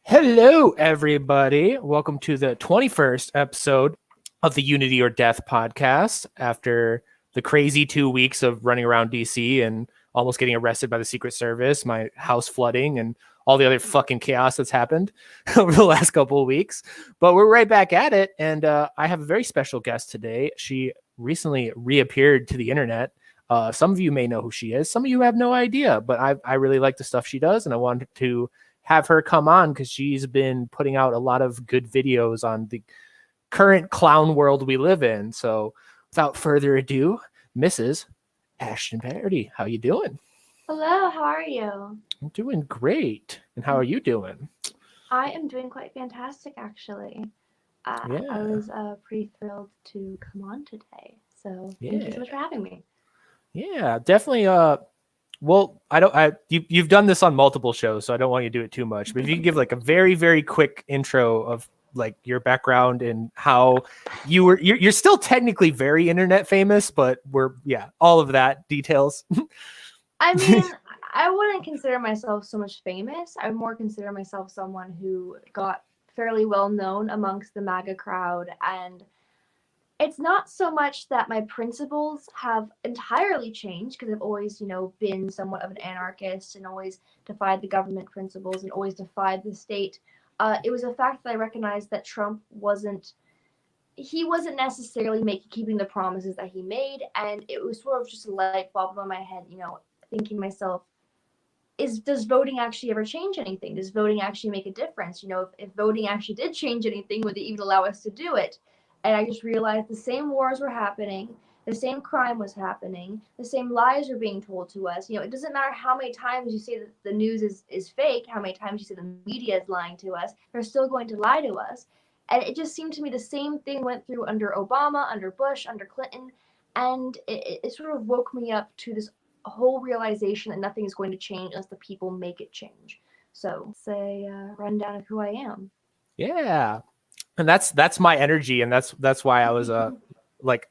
Hello, everybody. Welcome to the 21st episode of the Unity or Death podcast. After the crazy 2 weeks of running around DC and almost getting arrested by the Secret Service, my house flooding, and all the other fucking chaos that's happened over the last couple of weeks. But we're right back at it. And I have a very special guest today. She recently reappeared to the internet. Some of you may know who she is. Some of you have no idea, but I really like the stuff she does. And I wanted to have her come on because she's been putting out a lot of good videos on the current clown world we live in. So without further ado, Mrs. Ashton Birdie, how you doing? Hello, how are you? I'm doing great. And how are you doing? I am doing quite fantastic, actually. I was pretty thrilled to come on today. So thank you so much for having me. Yeah, definitely. Well, you've done this on multiple shows, so I don't want you to do it too much. But if you could give like a very, very quick intro of like your background and how you're still technically very internet famous, but all of that details. I mean, I wouldn't consider myself so much famous. I would more consider myself someone who got fairly well known amongst the MAGA crowd, and it's not so much that my principles have entirely changed, because I've always, been somewhat of an anarchist and always defied the government principles and always defied the state. It was a fact that I recognized that Trump wasn't necessarily keeping the promises that he made, and it was sort of just a light bulb in my head, thinking to myself, does voting actually ever change anything? Does voting actually make a difference? If voting actually did change anything, would they even allow us to do it? And I just realized the same wars were happening, the same crime was happening, the same lies were being told to us. It doesn't matter how many times you say that the news is fake, how many times you say the media is lying to us, they're still going to lie to us. And it just seemed to me the same thing went through under Obama, under Bush, under Clinton. And it sort of woke me up to this whole realization that nothing is going to change unless the people make it change. So, rundown of who I am. Yeah. And that's my energy, and that's why I was like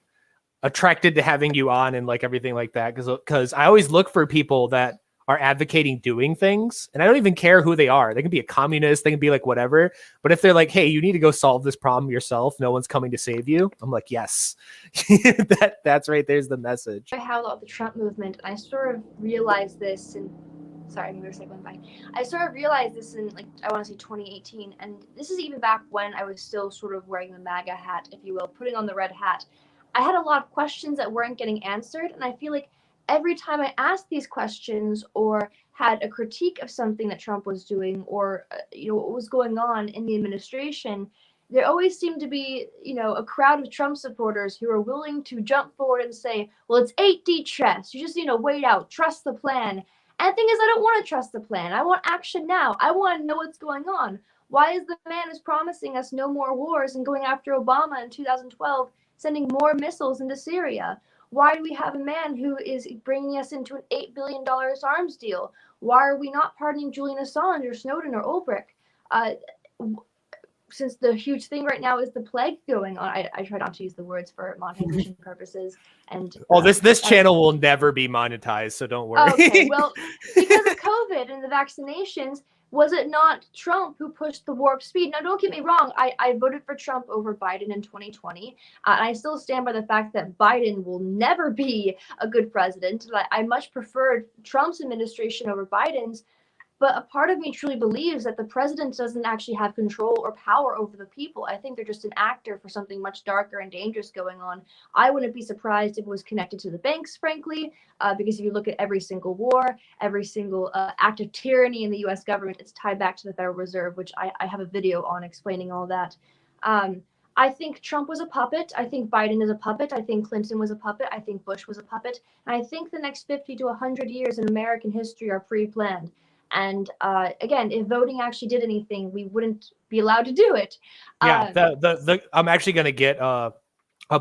attracted to having you on and like everything like that, because I always look for people that are advocating doing things, and I don't even care who they are. They can be a communist, they can be like whatever, but if they're like, hey, you need to go solve this problem yourself, no one's coming to save you, I'm like, yes. That's right, there's the message. I have a lot of the Trump movement, and I sort of realized this in sorry, I'm going by. I sort of realized this in, I want to say 2018, and this is even back when I was still sort of wearing the MAGA hat, if you will, putting on the red hat. I had a lot of questions that weren't getting answered, and I feel like every time I asked these questions or had a critique of something that Trump was doing, or what was going on in the administration, there always seemed to be, a crowd of Trump supporters who are willing to jump forward and say, well, it's 8D chess. You just, wait out, trust the plan. And the thing is, I don't want to trust the plan. I want action now. I want to know what's going on. Why is the man who's promising us no more wars and going after Obama in 2012 sending more missiles into Syria? Why do we have a man who is bringing us into an $8 billion arms deal? Why are we not pardoning Julian Assange or Snowden or Ulbricht? Since the huge thing right now is the plague going on, I try not to use the words for monetization purposes. And this channel will never be monetized, so don't worry. Okay, well, because of COVID and the vaccinations, was it not Trump who pushed the warp speed? Now, don't get me wrong. I voted for Trump over Biden in 2020. And I still stand by the fact that Biden will never be a good president. I much preferred Trump's administration over Biden's. But a part of me truly believes that the president doesn't actually have control or power over the people. I think they're just an actor for something much darker and dangerous going on. I wouldn't be surprised if it was connected to the banks, frankly, because if you look at every single war, every single act of tyranny in the U.S. government, it's tied back to the Federal Reserve, which I have a video on explaining all that. I think Trump was a puppet. I think Biden is a puppet. I think Clinton was a puppet. I think Bush was a puppet. And I think the next 50 to 100 years in American history are pre-planned. And again, if voting actually did anything, we wouldn't be allowed to do it. Yeah, I'm actually going to get a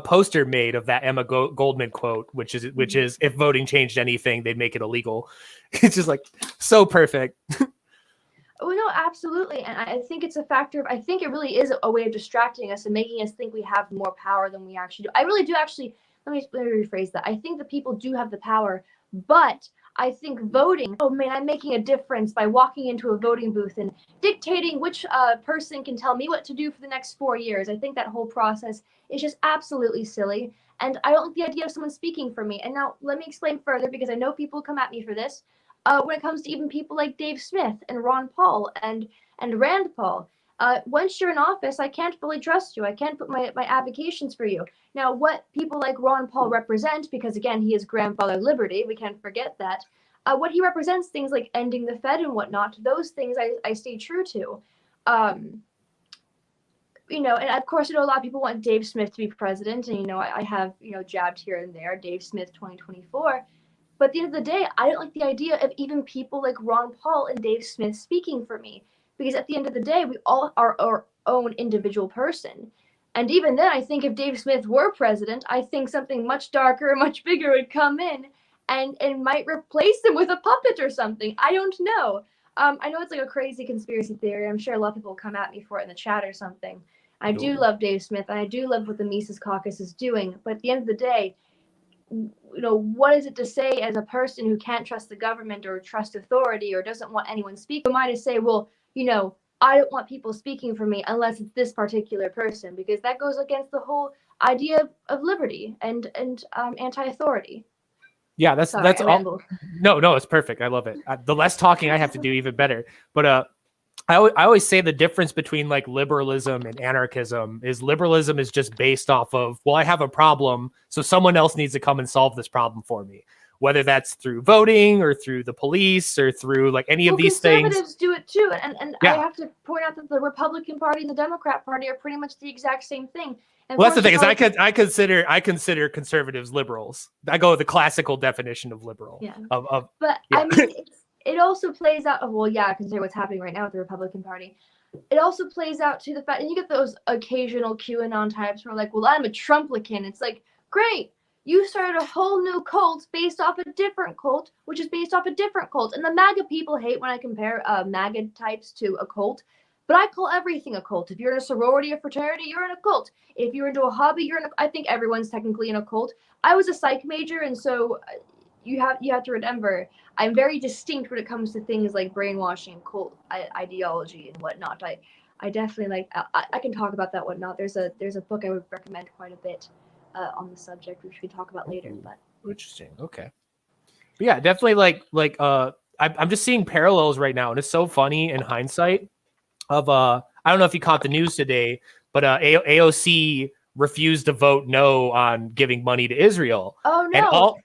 poster made of that Emma Goldman quote, which is if voting changed anything, they'd make it illegal. It's just like so perfect. Oh, no, absolutely. And I think it's a factor of, I think it really is a way of distracting us and making us think we have more power than we actually do. I really do actually, let me rephrase that. I think the people do have the power, but I think voting, oh man, I'm making a difference by walking into a voting booth and dictating which person can tell me what to do for the next 4 years. I think that whole process is just absolutely silly. And I don't like the idea of someone speaking for me. And now let me explain further, because I know people come at me for this. When it comes to even people like Dave Smith and Ron Paul and Rand Paul, once you're in office, I can't fully trust you. I can't put my avocations for you. Now, what people like Ron Paul represent, because again, he is grandfather liberty, we can't forget that. What he represents, things like ending the Fed and whatnot, those things I stay true to. And of course, a lot of people want Dave Smith to be president, and I have jabbed here and there, Dave Smith 2024. But at the end of the day, I don't like the idea of even people like Ron Paul and Dave Smith speaking for me, because at the end of the day, we all are our own individual person. And even then, I think if Dave Smith were president, I think something much darker and much bigger would come in and might replace him with a puppet or something. I don't know. I know it's like a crazy conspiracy theory. I'm sure a lot of people will come at me for it in the chat or something. I do love Dave Smith, and I do love what the Mises Caucus is doing. But at the end of the day, what is it to say as a person who can't trust the government or trust authority or doesn't want anyone speaking? Am I to say, well, I don't want people speaking for me unless it's this particular person, because that goes against the whole idea of liberty and anti-authority. Yeah, that's all. No, it's perfect. I love it. The less talking I have to do, even better. But I always say the difference between like liberalism and anarchism is liberalism is just based off of, well, I have a problem, so someone else needs to come and solve this problem for me. Whether that's through voting or through the police or through like any of these things. Conservatives do it too. And yeah. I have to point out that the Republican Party and the Democrat Party are pretty much the exact same thing. And well, that's the thing, is I consider conservatives liberals. I go with the classical definition of liberal. Yeah. Yeah. I mean, it also plays out, consider what's happening right now with the Republican Party. It also plays out to the fact, and you get those occasional QAnon types who are like, well, I'm a Trumplican. It's like, great. You started a whole new cult based off a different cult, which is based off a different cult. And the MAGA people hate when I compare MAGA types to a cult. But I call everything a cult. If you're in a sorority or fraternity, you're in a cult. If you're into a hobby, I think everyone's technically in a cult. I was a psych major, and so you have to remember, I'm very distinct when it comes to things like brainwashing, cult ideology, and whatnot. I definitely I can talk about that whatnot. There's a book I would recommend quite a bit on the subject, which we can talk about later. But interesting. Okay. But yeah, definitely I'm just seeing parallels right now, and it's so funny in hindsight of I don't know if you caught the news today, but AOC refused to vote no on giving money to Israel. Oh no.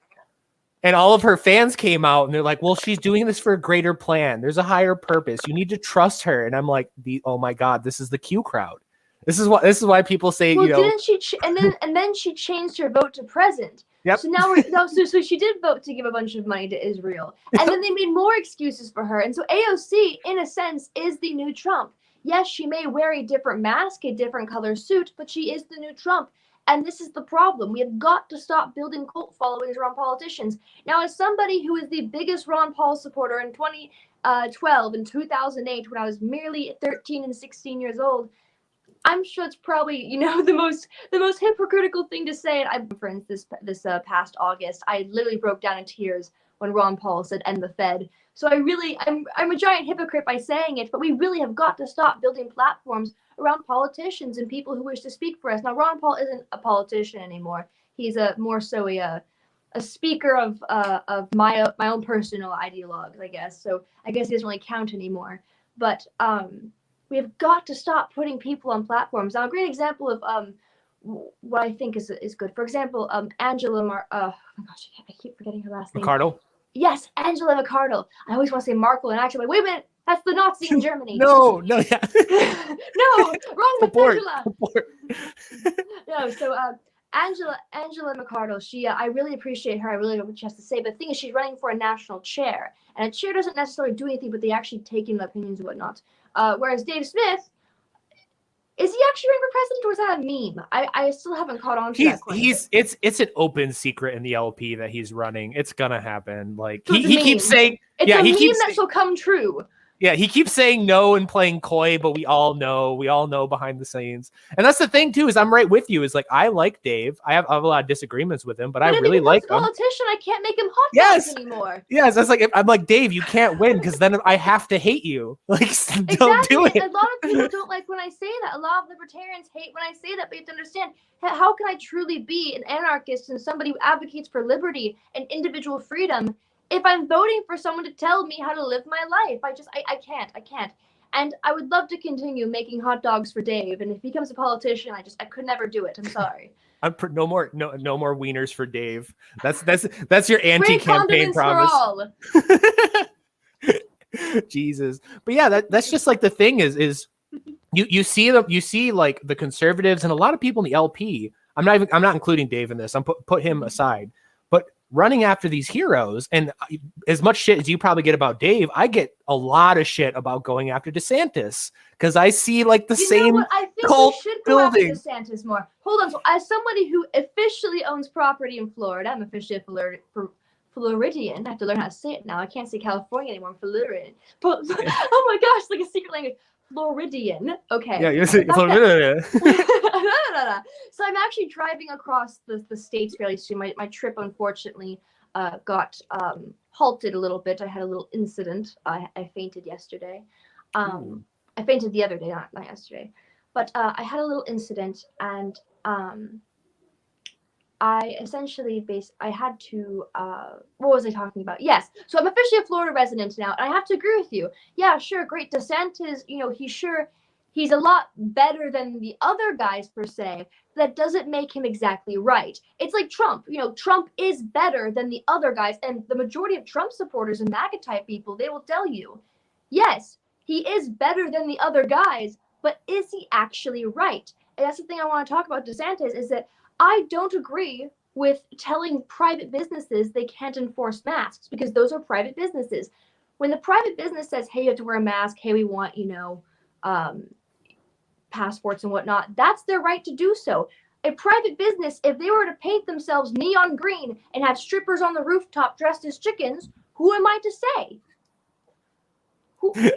And all of her fans came out and they're like, well, she's doing this for a greater plan. There's a higher purpose. You need to trust her. And I'm like, oh my God, this is the Q crowd. This is why people say, well, didn't she and then she changed her vote to present. Yep. So now so she did vote to give a bunch of money to Israel. And then they made more excuses for her. And so AOC, in a sense, is the new Trump. Yes, she may wear a different mask, a different color suit, but she is the new Trump. And this is the problem. We have got to stop building cult followings around politicians. Now, as somebody who is the biggest Ron Paul supporter in 2012 and 2008, when I was merely 13 and 16 years old, I'm sure it's probably, the most hypocritical thing to say. And for instance, this past August, I literally broke down in tears when Ron Paul said "end the Fed." So I'm a giant hypocrite by saying it, but we really have got to stop building platforms around politicians and people who wish to speak for us. Now, Ron Paul isn't a politician anymore. He's more so a speaker of my own personal ideologues, I guess. So I guess he doesn't really count anymore. But we have got to stop putting people on platforms. Now, a great example of what I think is good. For example, Angela oh my gosh, I keep forgetting her last name. McArdle? Yes, Angela McArdle. I always want to say Markle, and actually, wait a minute, that's the Nazi in Germany. No, yeah. No, wrong with Angela. No, so Angela McArdle, I really appreciate her. I really know what she has to say. But the thing is, she's running for a national chair, and a chair doesn't necessarily do anything, but they actually take in the opinions and whatnot. Whereas Dave Smith, is he actually running for president, or is that a meme? I still haven't caught on to that question. It's an open secret in the LP that he's running. It's gonna happen. Like so he keeps saying, it's a meme that shall come true. Yeah, he keeps saying no and playing coy, but we all know behind the scenes. And that's the thing too, is I'm right with you. Is like, I like Dave. I have a lot of disagreements with him, but I really like him. If he becomes a politician, I can't make him hot dogs anymore. Yes, that's like, I'm like, Dave, you can't win because then I have to hate you. Like, don't do it. A lot of people don't like when I say that. A lot of libertarians hate when I say that, but you have to understand, how can I truly be an anarchist and somebody who advocates for liberty and individual freedom if I'm voting for someone to tell me how to live my life? I can't. And I would love to continue making hot dogs for Dave. And if he becomes a politician, I could never do it. I'm sorry. No more wieners for Dave. That's your anti-campaign promise. For all. Jesus. But yeah, that's just like the thing is you see like the conservatives and a lot of people in the LP. I'm not including Dave in this. I'm put him aside. But running after these heroes, and as much shit as you probably get about Dave, I get a lot of shit about going after DeSantis because I see like the same I think cult we should go building. after DeSantis more. Hold on. So as somebody who officially owns property in Florida, I'm officially a Floridian. I have to learn how to say it now. I can't say California anymore. I'm Floridian. But oh my gosh, like a secret language. Floridian. Okay. Yeah, you're Floridian. So I'm actually driving across the states fairly soon. My trip, unfortunately, got halted a little bit. I had a little incident. I fainted yesterday. I fainted the other day, not yesterday. But I had a little incident, and I essentially I had to, what was I talking about? Yes. So I'm officially a Florida resident now, and I have to agree with you. Yeah, sure, great. DeSantis, he's a lot better than the other guys per se. That doesn't make him exactly right. It's like Trump. Trump is better than the other guys, and the majority of Trump supporters and MAGA type people, they will tell you, yes, he is better than the other guys, but is he actually right? And that's the thing I want to talk about DeSantis, is that I don't agree with telling private businesses they can't enforce masks, because those are private businesses. When the private business says, hey, you have to wear a mask, hey, we want, passports and whatnot, that's their right to do so. A private business, if they were to paint themselves neon green and have strippers on the rooftop dressed as chickens, who am I to say?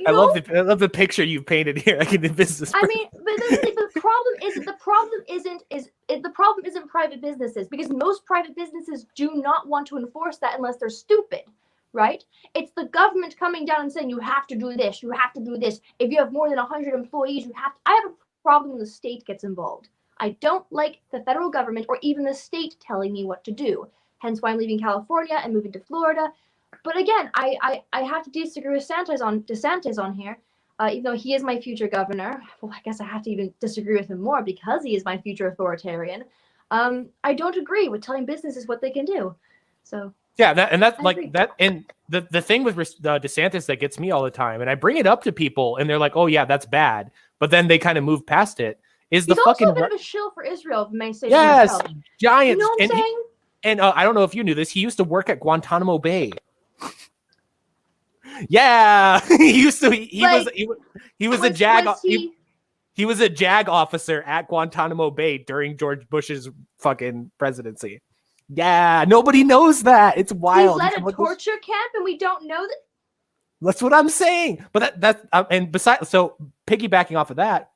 I love the picture you painted here. Like in the business. I mean, but the problem isn't private businesses, because most private businesses do not want to enforce that unless they're stupid, right? It's the government coming down and saying you have to do this, you have to do this. If you have more than 100 employees, you have to. I have a problem when the state gets involved. I don't like the federal government or even the state telling me what to do. Hence why I'm leaving California and moving to Florida. But again, I have to disagree with DeSantis on here, even though he is my future governor. Well, I guess I have to even disagree with him more because he is my future authoritarian. I don't agree with telling businesses what they can do. So yeah, and the thing with DeSantis that gets me all the time, and I bring it up to people, and they're like, "Oh yeah, that's bad," but then they kind of move past it. He's also a bit of a shill for Israel, if I may say. Yes, giant. You know what I'm saying? And I don't know if you knew this. He used to work at Guantanamo Bay. Yeah, he used to. He was a JAG. He was a JAG officer at Guantanamo Bay during George Bush's fucking presidency. Yeah, nobody knows that. It's wild. He led a torture camp, and we don't know that. That's what I'm saying. But that's and besides, so piggybacking off of that,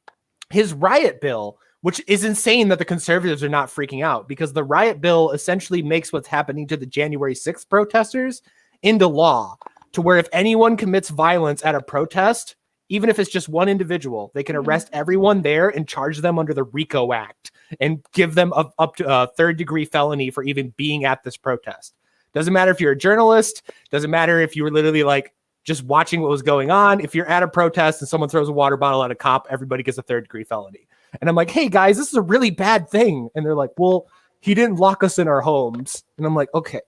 his riot bill, which is insane that the conservatives are not freaking out, because the riot bill essentially makes what's happening to the January 6th protesters into law, to where if anyone commits violence at a protest, even if it's just one individual, they can arrest everyone there and charge them under the RICO Act and give them up to a third-degree felony for even being at this protest. Doesn't matter if you're a journalist. Doesn't matter if you were literally like just watching what was going on. If you're at a protest and someone throws a water bottle at a cop, everybody gets a third-degree felony. And I'm like, hey, guys, this is a really bad thing. And they're like, well, he didn't lock us in our homes. And I'm like, okay.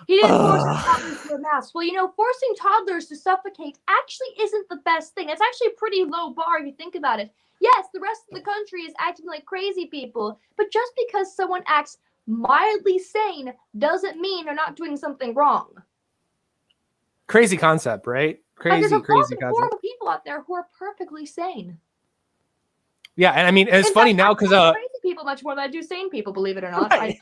He didn't force toddlers to wear masks. Well, forcing toddlers to suffocate actually isn't the best thing. It's actually a pretty low bar if you think about it. Yes, the rest of the country is acting like crazy people, but just because someone acts mildly sane doesn't mean they're not doing something wrong. Crazy concept, right? Crazy concept. There's a lot of people out there who are perfectly sane. Yeah, and I mean, it's funny now because crazy people much more than I do sane people, believe it or not. Right.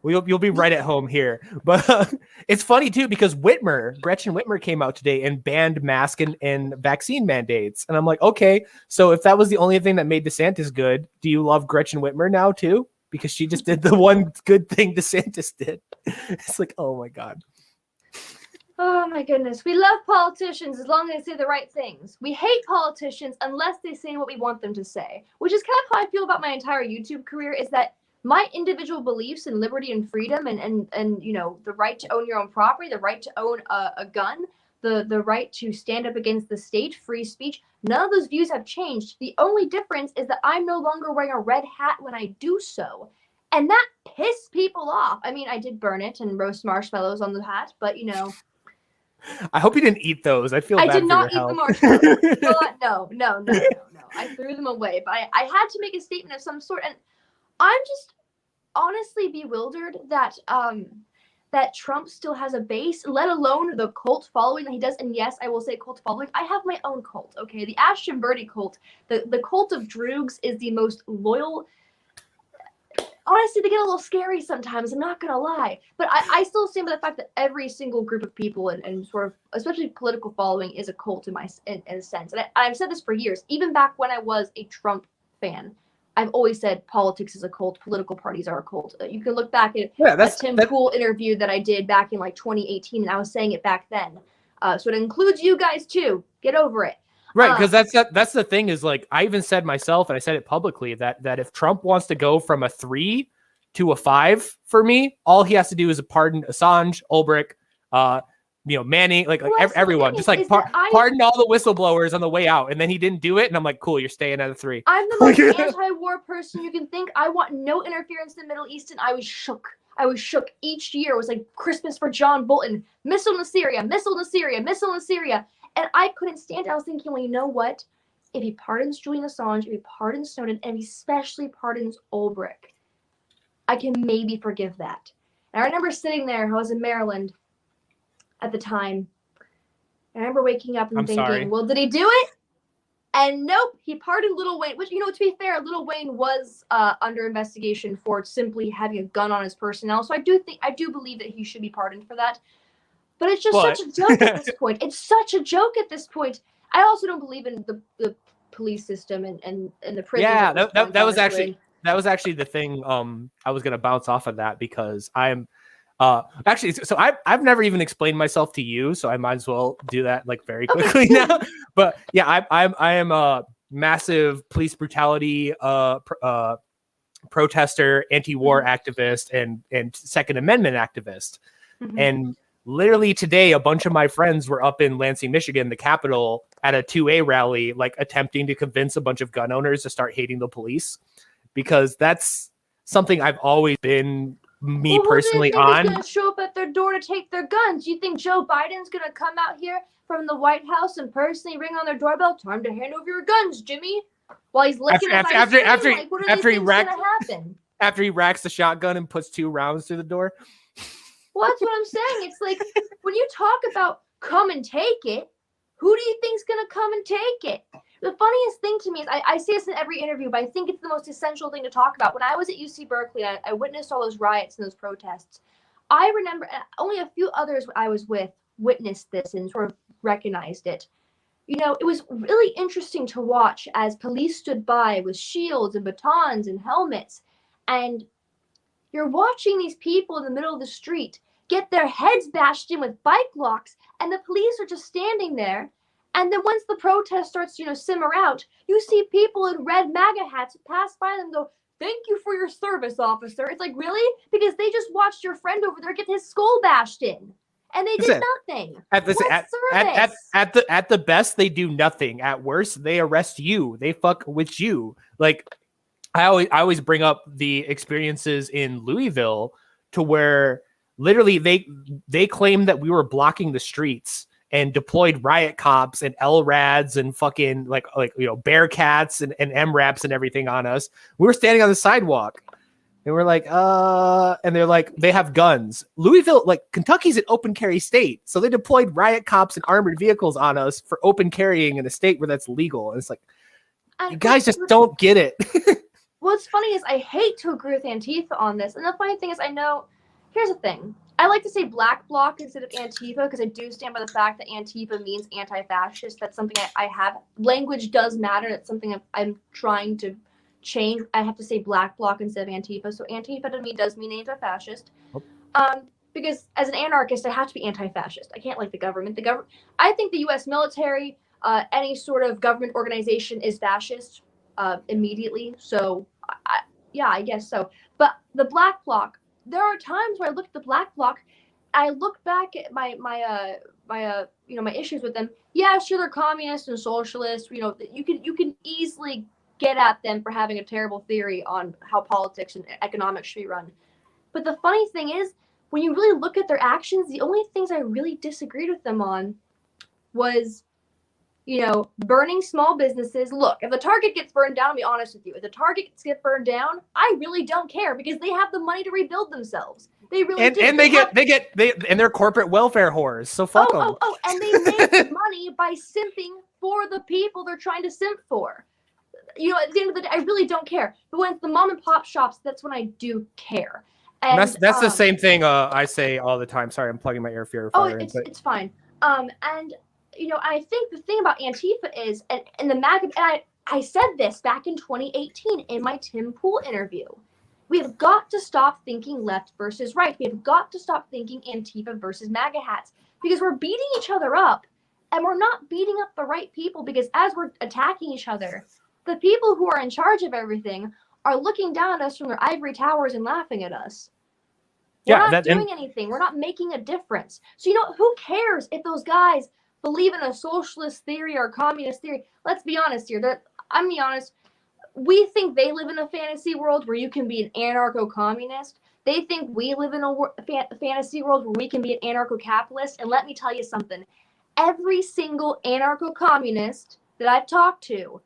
Well, you'll be right at home here. But it's funny, too, because Gretchen Whitmer came out today and banned mask and vaccine mandates. And I'm like, okay, so if that was the only thing that made DeSantis good, do you love Gretchen Whitmer now, too? Because she just did the one good thing DeSantis did. It's like, oh, my God. Oh, my goodness. We love politicians as long as they say the right things. We hate politicians unless they say what we want them to say, which is kind of how I feel about my entire YouTube career, is that my individual beliefs in liberty and freedom and you know, the right to own your own property, the right to own a gun, the right to stand up against the state, free speech, none of those views have changed. The only difference is that I'm no longer wearing a red hat when I do so. And that pissed people off. I mean, I did burn it and roast marshmallows on the hat, but you know. I hope you didn't eat those. I feel bad for your health. I did not eat the marshmallows. No. I threw them away, but I had to make a statement of some sort, and I'm just honestly bewildered that that Trump still has a base, let alone the cult following that he does. And yes, I will say cult following. I have my own cult, okay? The Ashton Birdie cult, the cult of Droogs is the most loyal. Honestly, they get a little scary sometimes, I'm not going to lie. But I still stand by the fact that every single group of people and sort of, especially political following, is a cult in a sense. And I've said this for years, even back when I was a Trump fan. I've always said politics is a cult, political parties are a cult. You can look back at a Tim Pool interview that I did back in like 2018, and I was saying it back then. So it includes you guys too. Get over it. Right, because that's the thing is, like, I even said myself, and I said it publicly, that if Trump wants to go from a 3 to a 5 for me, all he has to do is pardon Assange, Ulbricht, Manning, everyone, just like pardon all the whistleblowers on the way out, and then he didn't do it, and I'm like, cool, you're staying at a 3. I'm the most anti-war person you can think. I want no interference in the Middle East, and I was shook. Each year. It was like Christmas for John Bolton. Missile to Syria, missile to Syria, missile to Syria. And I couldn't stand it. I was thinking, well, you know what? If he pardons Julian Assange, if he pardons Snowden, and if he especially pardons Ulbricht, I can maybe forgive that. And I remember sitting there. I was in Maryland at the time. I remember waking up and thinking, well, did he do it? And nope, he pardoned Lil Wayne, which, to be fair, Lil Wayne was under investigation for simply having a gun on his personnel. So I do believe that he should be pardoned for that. But it's just such a joke at this point. It's such a joke at this point. I also don't believe in the police system and the prison. Yeah, that was actually the thing. I was gonna bounce off of that because I'm so I've never even explained myself to you, so I might as well do that like very quickly now. But yeah, I am a massive police brutality protester, anti-war activist, and Second Amendment activist, and literally today, a bunch of my friends were up in Lansing, Michigan, the Capitol, at a 2A rally, like attempting to convince a bunch of gun owners to start hating the police, because that's something I've always been personally on. Who's going to show up at their door to take their guns? You think Joe Biden's going to come out here from the White House and personally ring on their doorbell? Time to hand over your guns, Jimmy. While he's licking after he racks the shotgun and puts 2 rounds through the door. Well, that's what I'm saying. It's like, when you talk about come and take it, who do you think's going to come and take it? The funniest thing to me is, I say this in every interview, but I think it's the most essential thing to talk about. When I was at UC Berkeley, I witnessed all those riots and those protests. I remember only a few others I was with witnessed this and sort of recognized it. It was really interesting to watch as police stood by with shields and batons and helmets, and you're watching these people in the middle of the street get their heads bashed in with bike locks, and the police are just standing there. And then once the protest starts, simmer out, you see people in red MAGA hats pass by them and go, "Thank you for your service, officer." It's like, really? Because they just watched your friend over there get his skull bashed in, and they did nothing. At the best, they do nothing. At worst, they arrest you. They fuck with you. Like, I always bring up the experiences in Louisville, to where literally they claimed that we were blocking the streets and deployed riot cops and LRADs and fucking like Bearcats and MRAPs and everything on us. We were standing on the sidewalk and we're like, and they're like, they have guns. Louisville, like, Kentucky's an open carry state, so they deployed riot cops and armored vehicles on us for open carrying in a state where that's legal. And it's like, you guys just don't get it. What's funny is I hate to agree with Antifa on this. And the funny thing is, I know Here's the thing. I like to say Black Bloc instead of Antifa because I do stand by the fact that Antifa means anti-fascist. That's something I have. Language does matter. That's something I'm trying to change. I have to say Black Bloc instead of Antifa. So Antifa to me does mean anti-fascist. Because as an anarchist, I have to be anti-fascist. I can't like the government. I think the U.S. military, any sort of government organization is fascist immediately. So I guess so. But the Black Bloc. There are times where I look at the Black Bloc, I look back at my issues with them. Yeah, sure, they're communist and socialist. You can easily get at them for having a terrible theory on how politics and economics should be run. But the funny thing is, when you really look at their actions, the only things I really disagreed with them on was, burning small businesses. Look, if the Target gets burned down, I'll be honest with you. If the Target gets burned down, I really don't care because they have the money to rebuild themselves. They really do. And and they're corporate welfare whores. So fuck them. And they make money by simping for the people they're trying to simp for. At the end of the day, I really don't care. But when it's the mom and pop shops, that's when I do care. And that's the same thing I say all the time. Sorry, I'm plugging my air purifier. It's fine. I think the thing about Antifa is, and the MAGA, and I said this back in 2018 in my Tim Pool interview. We have got to stop thinking left versus right. We have got to stop thinking Antifa versus MAGA hats because we're beating each other up and we're not beating up the right people because as we're attacking each other, the people who are in charge of everything are looking down at us from their ivory towers and laughing at us. We're not doing anything. We're not making a difference. So, who cares if those guys believe in a socialist theory or a communist theory? Let's be honest here. I'm being honest. We think they live in a fantasy world where you can be an anarcho-communist. They think we live in a fantasy world where we can be an anarcho-capitalist. And let me tell you something. Every single anarcho-communist that I've talked to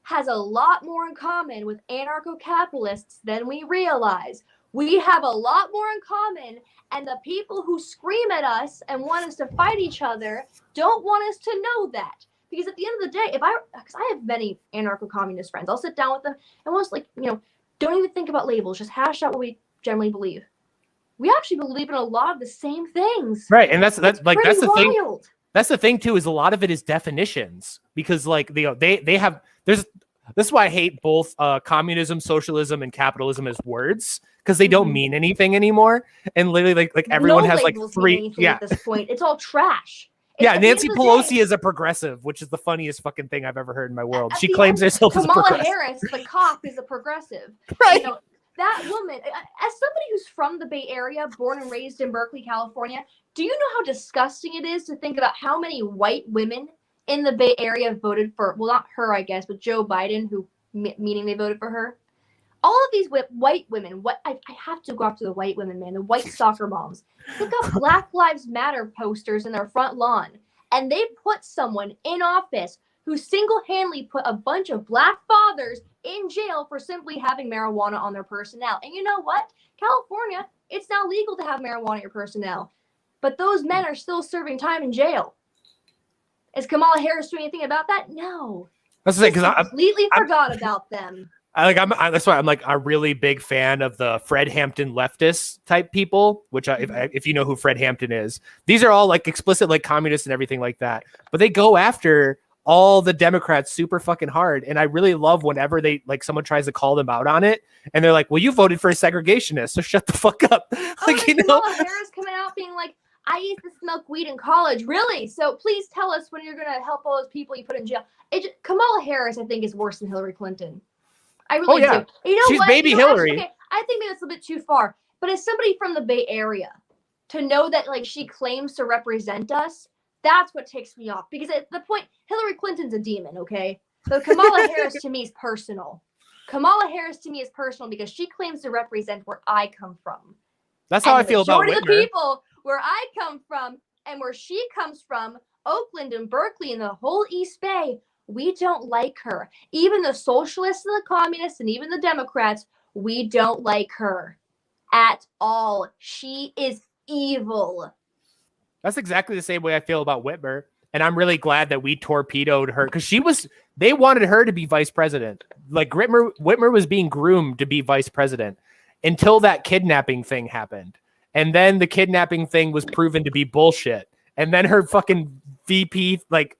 has a lot more in common with anarcho-capitalists than we realize. We have a lot more in common, and the people who scream at us and want us to fight each other don't want us to know that. Because at the end of the day, because I have many anarcho-communist friends, I'll sit down with them and we'll just don't even think about labels, just hash out what we generally believe. We actually believe in a lot of the same things. Right, and that's the wild thing. That's the thing too, is a lot of it is definitions because they have this is why I hate both communism, socialism, and capitalism as words because they don't mean anything anymore. And literally, like everyone has like three. Yeah, at this point, it's all trash. Nancy Pelosi is a progressive, which is the funniest fucking thing I've ever heard in my world. She claims herself as a progressive. Kamala Harris, the cop, is a progressive. Right. That woman, as somebody who's from the Bay Area, born and raised in Berkeley, California, do you know how disgusting it is to think about how many white women in the Bay Area voted for, well, not her, I guess, but Joe Biden, meaning they voted for her? All of these white women, I have to go up to the white women, man, the white soccer moms. Look up Black Lives Matter posters in their front lawn, and they put someone in office who single-handedly put a bunch of black fathers in jail for simply having marijuana on their personnel. And you know what? California, it's now legal to have marijuana on your personnel, but those men are still serving time in jail. Is Kamala Harris doing anything about that? No. That's the thing, because I completely forgot about them. That's why I'm like a really big fan of the Fred Hampton leftist type people, which if you know who Fred Hampton is, these are all like explicit like communists and everything like that. But they go after all the Democrats super fucking hard, and I really love whenever they like someone tries to call them out on it, and they're like, "Well, you voted for a segregationist, so shut the fuck up." Kamala Harris coming out being like, I used to smoke weed in college. Really? So please tell us when you're going to help all those people you put in jail. Kamala Harris, I think, is worse than Hillary Clinton. I really do. You know She's what? baby Hillary. Actually, okay, I think maybe it's a bit too far. But as somebody from the Bay Area, to know that like she claims to represent us, that's what takes me off. Because at the point, Hillary Clinton's a demon, okay? So Kamala Harris to me is personal. Kamala Harris to me is personal because she claims to represent where I come from. That's how I feel about Whitmer. The majority of the people where I come from and where she comes from, Oakland and Berkeley and the whole East Bay, we don't like her. Even the socialists and the communists and even the Democrats, we don't like her at all. She is evil. That's exactly the same way I feel about Whitmer. And I'm really glad that we torpedoed her because they wanted her to be vice president. Like Whitmer was being groomed to be vice president until that kidnapping thing happened. And then the kidnapping thing was proven to be bullshit. And then her fucking VP, like,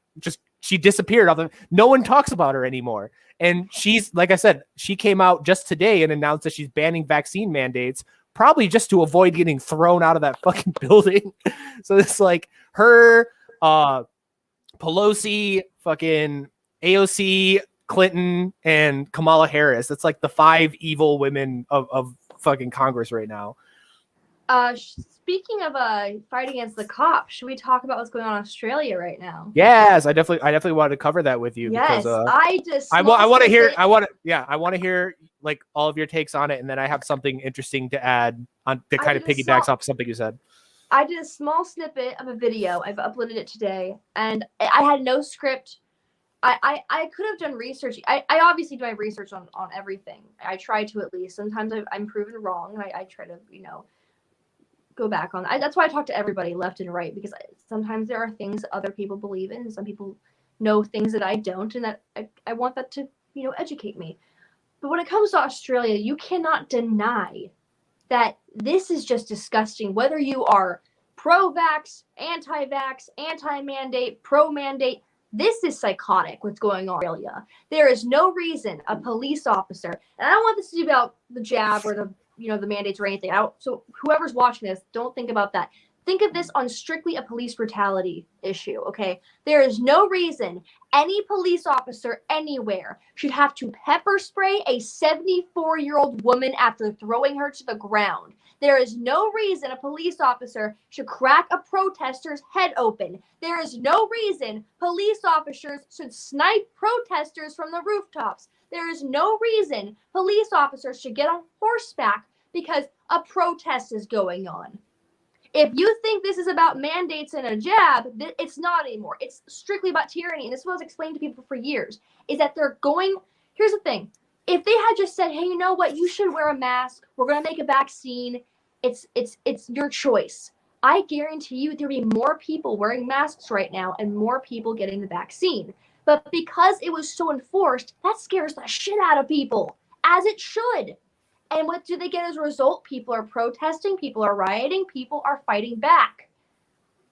she disappeared. No one talks about her anymore. And she's, like I said, she came out just today and announced that she's banning vaccine mandates, probably just to avoid getting thrown out of that fucking building. So it's like her, Pelosi, fucking AOC, Clinton, and Kamala Harris. That's like the 5 evil women of fucking Congress right now. Speaking of fight against the cops, should we talk about what's going on in Australia right now? Yes, I definitely wanted to cover that with you. Yes, because, I want to hear like all of your takes on it, and then I have something interesting to add on that kind of piggybacks off something you said. I did a small snippet of a video. I've uploaded it today, and I had no script. I could have done research. I obviously do my research on everything. I try to, at least. Sometimes I'm proven wrong, and I try to, go back on. That's why I talk to everybody left and right, because sometimes there are things that other people believe in, and some people know things that I don't, and that I want that to, educate me. But when it comes to Australia, you cannot deny that this is just disgusting. Whether you are pro-vax, anti-vax, anti-mandate, pro-mandate, this is psychotic what's going on in Australia. There is no reason a police officer, and I don't want this to be about the jab or the the mandates or anything. So whoever's watching this, don't think about that. Think of this on strictly a police brutality issue, okay? There is no reason any police officer anywhere should have to pepper spray a 74-year-old woman after throwing her to the ground. There is no reason a police officer should crack a protester's head open. There is no reason police officers should snipe protesters from the rooftops. There is no reason police officers should get on horseback because a protest is going on. If you think this is about mandates and a jab, it's not anymore. It's strictly about tyranny. And this was explained to people for years, is that here's the thing. If they had just said, hey, you know what? You should wear a mask. We're going to make a vaccine. It's your choice. I guarantee you there'd be more people wearing masks right now and more people getting the vaccine. But because it was so enforced, that scares the shit out of people, as it should. And what do they get as a result? People are protesting, people are rioting, people are fighting back.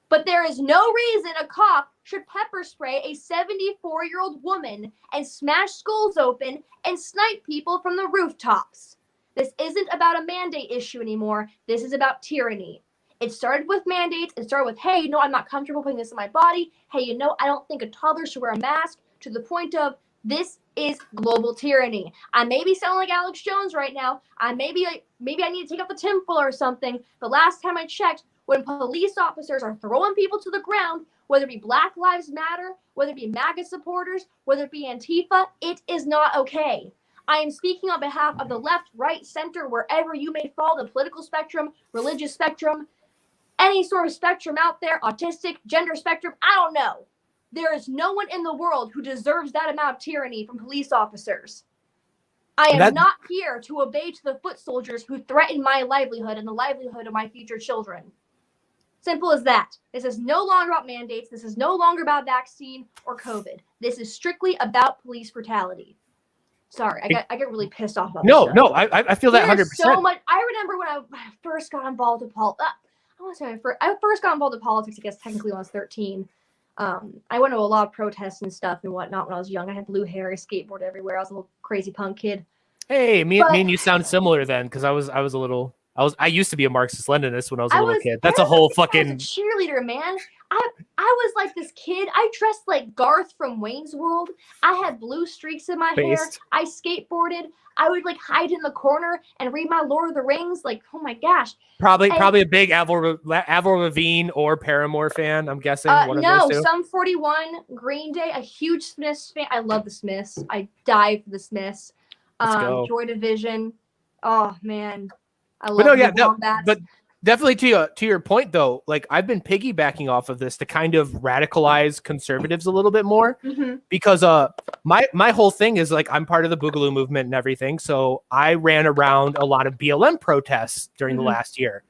But there is no reason a cop should pepper spray a 74-year-old woman and smash schools open and snipe people from the rooftops. This isn't about a mandate issue anymore. This is about tyranny. It started with mandates. It started with, hey, I'm not comfortable putting this in my body. Hey, I don't think a toddler should wear a mask, to the point of, this is global tyranny. I may be sounding like Alex Jones right now. Maybe I need to take off the tinfoil or something. But last time I checked, when police officers are throwing people to the ground, whether it be Black Lives Matter, whether it be MAGA supporters, whether it be Antifa, it is not okay. I am speaking on behalf of the left, right, center, wherever you may fall, the political spectrum, religious spectrum, any sort of spectrum out there, autistic, gender spectrum, I don't know. There is no one in the world who deserves that amount of tyranny from police officers. I am not here to obey to the foot soldiers who threaten my livelihood and the livelihood of my future children. Simple as that. This is no longer about mandates. This is no longer about vaccine or COVID. This is strictly about police brutality. Sorry, I get really pissed off about this stuff. No, I feel that 100%. So much. I remember when I first got involved in politics. I first got involved in politics, I guess technically when I was 13. I went to a lot of protests and stuff and whatnot when I was young. I had blue hair, I skateboarded everywhere. I was a little crazy punk kid. Hey, me and you sound similar then, because I used to be a Marxist-Leninist when I was a little kid. That's a whole fucking... I was a cheerleader, man. I was like this kid. I dressed like Garth from Wayne's World. I had blue streaks in my hair. I skateboarded. I would like hide in the corner and read my Lord of the Rings. Like, oh my gosh. Probably a big Avril Lavigne or Paramore fan, I'm guessing. One of those two. Sum 41, Green Day, a huge Smiths fan. I love the Smiths. I die for the Smiths. Joy Division. Oh man. I love Wombats. But definitely to your point though, like I've been piggybacking off of this to kind of radicalize conservatives a little bit more, because my whole thing is like I'm part of the Boogaloo movement and everything. So I ran around a lot of BLM protests during the last year.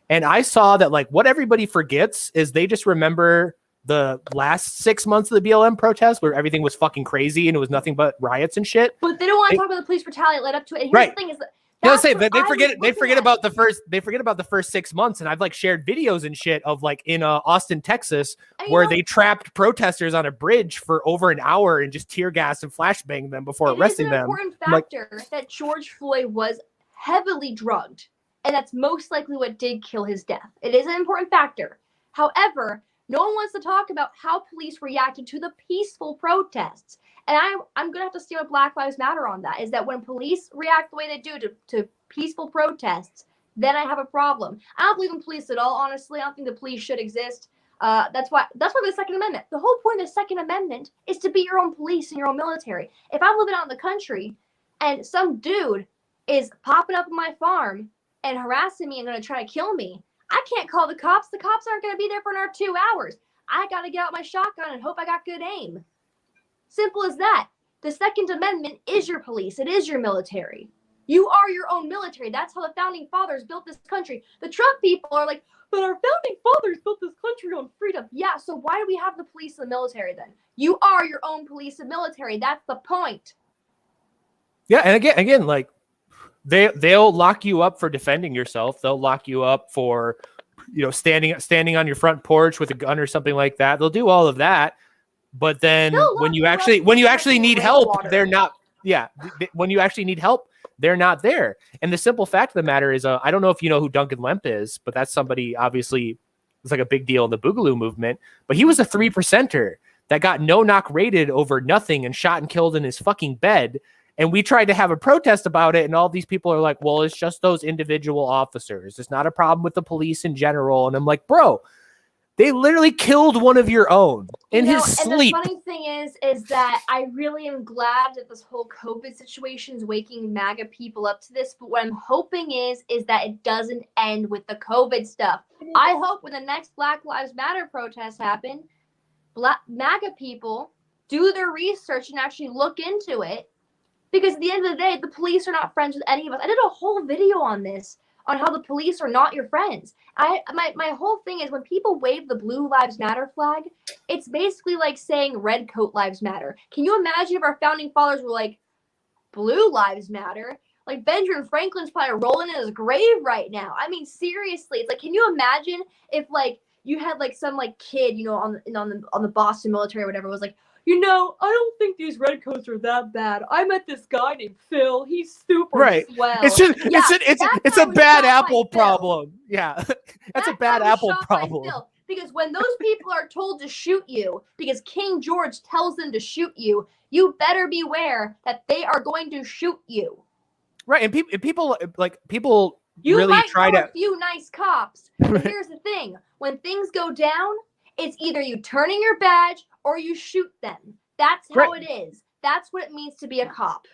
And I saw that like what everybody forgets is they just remember the last 6 months of the BLM protests where everything was fucking crazy and it was nothing but riots and shit. But they don't want to talk about the police brutality that led up to it. And here's the thing is that That's say what that they I was forget looking at. about the first 6 months, and I've like shared videos and shit of like in Austin, Texas, And where they trapped protesters on a bridge for over an hour and just tear gas and flashbang them before arresting them. It is an important factor that George Floyd was heavily drugged, and that's most likely what did kill his death. It is an important factor. However, no one wants to talk about how police reacted to the peaceful protests. And I'm going to have to stand with Black Lives Matter on that, is that when police react the way they do to peaceful protests, then I have a problem. I don't believe in police at all, honestly. I don't think the police should exist. That's why the Second Amendment. The whole point of the Second Amendment is to be your own police and your own military. If I'm living out in the country and some dude is popping up on my farm and harassing me and going to try to kill me, I can't call the cops. The cops aren't going to be there for another 2 hours. I got to get out my shotgun and hope I got good aim. Simple as that. The Second Amendment is your police. It is your military. You are your own military. That's how the founding fathers built this country. The Trump people are like, but our founding fathers built this country on freedom. Yeah, so why do we have the police and the military then? You are your own police and military. That's the point. Yeah, and again, like they'll lock you up for defending yourself. They'll lock you up for, standing on your front porch with a gun or something like that. They'll do all of that. But then when you actually need help, they're not. Yeah, when you actually need help, they're not there. And the simple fact of the matter is, I don't know if you know who Duncan Lemp is, but that's somebody obviously was like a big deal in the Boogaloo movement. But he was a 3%er that got no knock rated over nothing and shot and killed in his fucking bed. And we tried to have a protest about it, and all these people are like, well, it's just those individual officers. It's not a problem with the police in general. And I'm like, bro, they literally killed one of your own in his sleep. And the funny thing is that I really am glad that this whole COVID situation is waking MAGA people up to this. But what I'm hoping is that it doesn't end with the COVID stuff. I hope when the next Black Lives Matter protests happen, MAGA people do their research and actually look into it. Because at the end of the day, the police are not friends with any of us. I did a whole video on this, on how the police are not your friends. My whole thing is when people wave the Blue Lives Matter flag, it's basically like saying Red Coat Lives Matter. Can you imagine if our founding fathers were like, Blue Lives Matter? Like Benjamin Franklin's probably rolling in his grave right now. I mean, seriously, it's like, can you imagine if like you had like some like kid, on the Boston military or whatever, was like, I don't think these redcoats are that bad. I met this guy named Phil. He's super swell. It's just it's a bad apple problem. Yeah. That's a bad apple problem. Because when those people are told to shoot you because King George tells them to shoot you, you better beware that they are going to shoot you. Right. And people you really might try know to a few nice cops. But here's the thing. When things go down, it's either you turn in your badge or you shoot them. That's how it is. That's what it means to be a cop.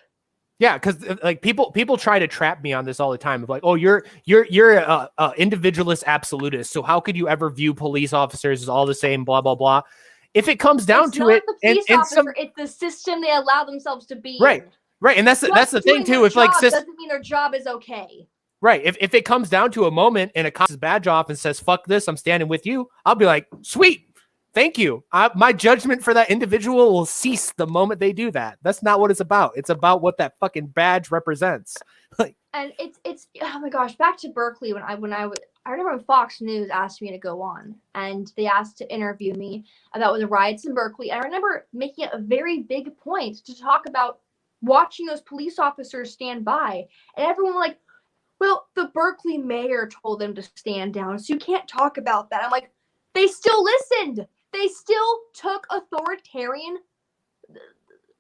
Yeah, because like people try to trap me on this all the time. Of like, oh, you're a individualist absolutist. So how could you ever view police officers as all the same? Blah blah blah. If it comes down to it, it's the system they allow themselves to be in. Right, and that's the thing too. If like doesn't mean their job is okay. Right. If it comes down to a moment and a cop his badge off and says, fuck this, I'm standing with you, I'll be like, sweet. Thank you. My judgment for that individual will cease the moment they do that. That's not what it's about. It's about what that fucking badge represents. And it's oh my gosh, back to Berkeley I remember when Fox News asked me to go on and they asked to interview me about the riots in Berkeley. And I remember making it a very big point to talk about watching those police officers stand by, and everyone was like, well, the Berkeley mayor told them to stand down, so you can't talk about that. I'm like, they still listened. They still took authoritarian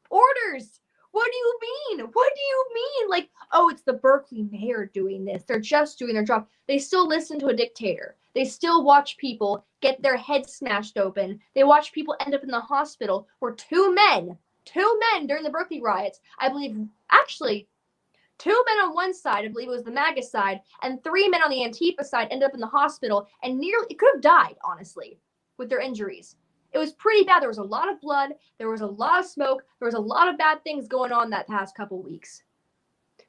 orders. What do you mean? What do you mean? Like, oh, it's the Berkeley mayor doing this. They're just doing their job. They still listen to a dictator. They still watch people get their heads smashed open. They watch people end up in the hospital where two men during the Berkeley riots, I believe, actually, 2 men on one side, I believe it was the MAGA side, and 3 men on the Antifa side ended up in the hospital and it could have died, honestly, with their injuries. It was pretty bad. There was a lot of blood. There was a lot of smoke. There was a lot of bad things going on that past couple weeks.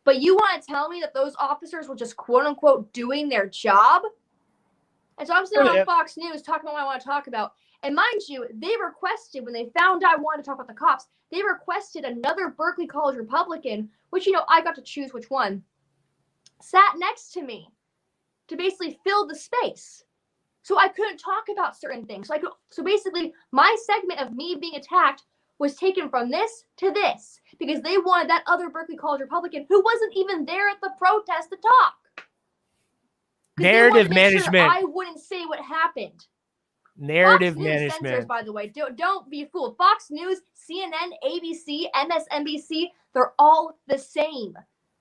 But you want to tell me that those officers were just quote unquote doing their job? And so I'm sitting on Fox News talking about what I want to talk about. And mind you, they requested, when they found I wanted to talk about the cops, they requested another Berkeley College Republican, which, I got to choose which one. sat next to me to basically fill the space. So I couldn't talk about certain things. So basically, my segment of me being attacked was taken from this to this because they wanted that other Berkeley College Republican who wasn't even there at the protest to talk. Narrative management. Sure I wouldn't say what happened. Narrative Fox News management. censors, by the way. Don't be fooled. Fox News, CNN, ABC, MSNBC, they're all the same.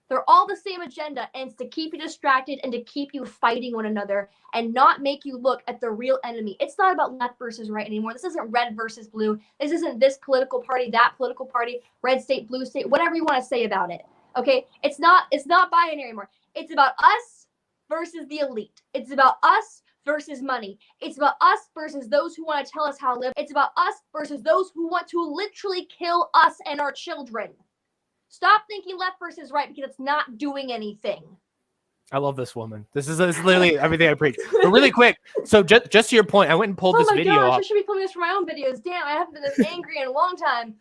They're all the same agenda, and it's to keep you distracted and to keep you fighting one another and not make you look at the real enemy. It's not about left versus right anymore. This isn't red versus blue. This isn't this political party, that political party, red state, blue state, whatever you want to say about it. Okay? It's not binary anymore. It's about us versus the elite. It's about us versus money. It's about us versus those who want to tell us how to live. It's about us versus those who want to literally kill us and our children. Stop thinking left versus right because it's not doing anything. I love this woman. This is literally everything I preach. But really quick, so just to your point, I went and pulled this video up. I should be filming this for my own videos. Damn, I haven't been this angry in a long time.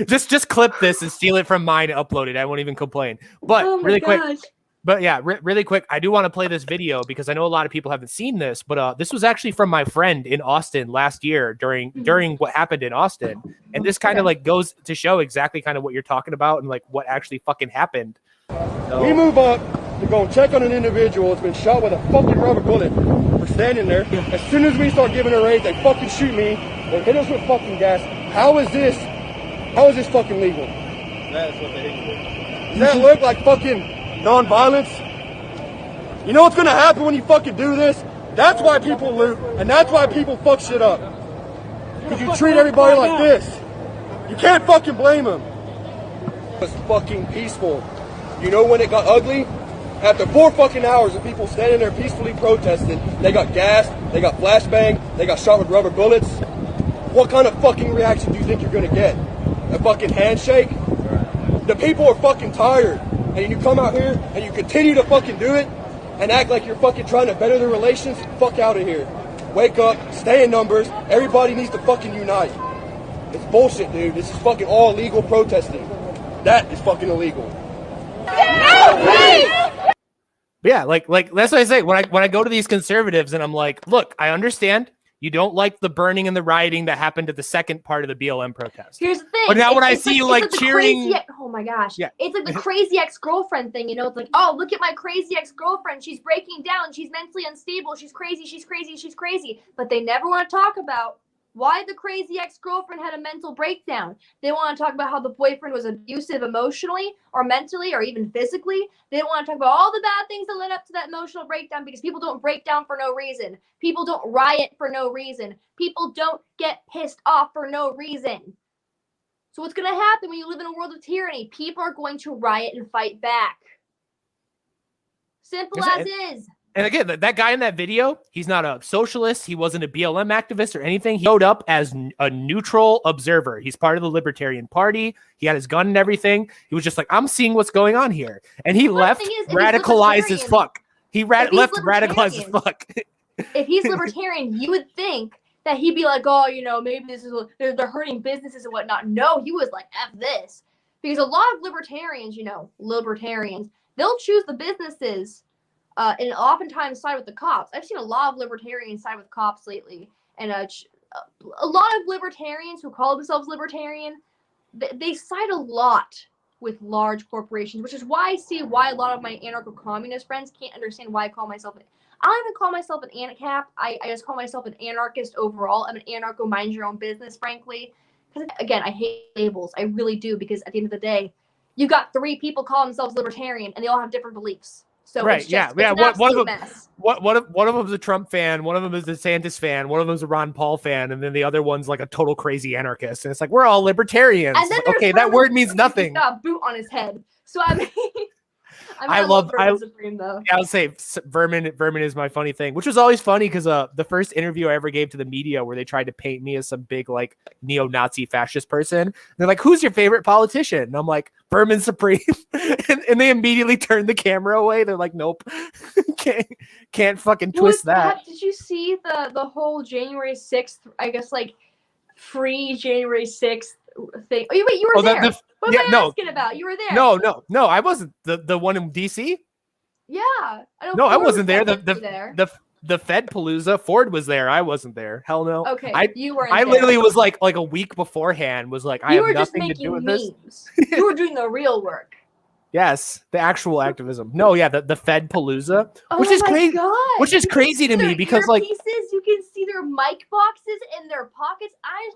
just clip this and steal it from mine and upload it. I won't even complain. But really quick. But yeah, really quick, I do want to play this video because I know a lot of people haven't seen this, but this was actually from my friend in Austin last year during what happened in Austin. And this kind of like goes to show exactly kind of what you're talking about and like what actually fucking happened. So, we move up to go and check on an individual that's been shot with a fucking rubber bullet. We're standing there. As soon as we start giving a raise, they fucking shoot me. They hit us with fucking gas. How is this fucking legal? That is what they hit you with. Does that look like fucking non-violence? You know what's gonna happen when you fucking do this? That's why people loot, and that's why people fuck shit up. Because you treat everybody like this. You can't fucking blame them. It's fucking peaceful. You know when it got ugly? After 4 fucking hours of people standing there peacefully protesting, they got gassed, they got flashbang, they got shot with rubber bullets. What kind of fucking reaction do you think you're gonna get? A fucking handshake? The people are fucking tired. And you come out here and you continue to fucking do it and act like you're fucking trying to better the relations, fuck out of here. Wake up, stay in numbers, everybody needs to fucking unite. It's bullshit, dude. This is fucking all illegal protesting. That is fucking illegal. yeah, like that's what I say. When I go to these conservatives and I'm like, look, I understand you don't like the burning and the rioting that happened at the second part of the BLM protest. Here's the thing. But now when I see you like cheering, oh my gosh. Yeah. It's like the crazy ex-girlfriend thing, you know, it's like, oh, look at my crazy ex-girlfriend. She's breaking down. She's mentally unstable. She's crazy. She's crazy. She's crazy. But they never want to talk about why the crazy ex-girlfriend had a mental breakdown. They want to talk about how the boyfriend was abusive emotionally or mentally or even physically. They don't want to talk about all the bad things that led up to that emotional breakdown because people don't break down for no reason. People don't riot for no reason. People don't get pissed off for no reason. So what's going to happen when you live in a world of tyranny? People are going to riot and fight back. Simple as is. And again, that guy in that video, he's not a socialist. He wasn't a BLM activist or anything. He showed up as a neutral observer. He's part of the Libertarian Party. He had his gun and everything. He was just like, I'm seeing what's going on here. And he left radicalized as fuck. He left radicalized as fuck. If he's libertarian, you would think that he'd be like, oh, you know, maybe this is they're hurting businesses and whatnot. No, he was like, F this. Because a lot of libertarians, you know, they'll choose the businesses and oftentimes side with the cops. I've seen a lot of libertarians side with cops lately. And a lot of libertarians who call themselves libertarian, they side a lot with large corporations, which is why I see why a lot of my anarcho-communist friends can't understand why I call myself I don't even call myself an ANCAP. I just call myself an anarchist overall. I'm an anarcho mind your own business, frankly. Because again, I hate labels. I really do, because at the end of the day, you got 3 people calling themselves libertarian and they all have different beliefs. So right, it's just, It's one of them, mess. one of them's a Trump fan, one of them is a DeSantis fan, one of them's a Ron Paul fan, and then the other one's like a total crazy anarchist. And it's like, we're all libertarians. And then okay, that word means nothing. Got a boot on his head. So I mean, I love Supreme, though. Yeah, I'll say Vermin is my funny thing, which was always funny because the first interview I ever gave to the media where they tried to paint me as some big like neo-Nazi fascist person, they're like, who's your favorite politician? And I'm like, Vermin Supreme. and they immediately turned the camera away. They're like, nope. can't fucking twist that. Did you see the whole January 6th, I guess, like free January 6th thing? Oh, wait, you were there. What am I asking about? You were there. No, I wasn't the one in DC. Yeah. No, I Ford wasn't there. was there. The Fed Palooza, Ford was there. I wasn't there. Hell no. Okay, you weren't. I there. literally was like a week beforehand. Was like, I You have were just nothing to do making with memes. this. You were doing the real work. Yes, the actual activism. No, yeah, the Fed Palooza, which is crazy. God. Which is crazy to me because like you can see their mic boxes in their pockets. I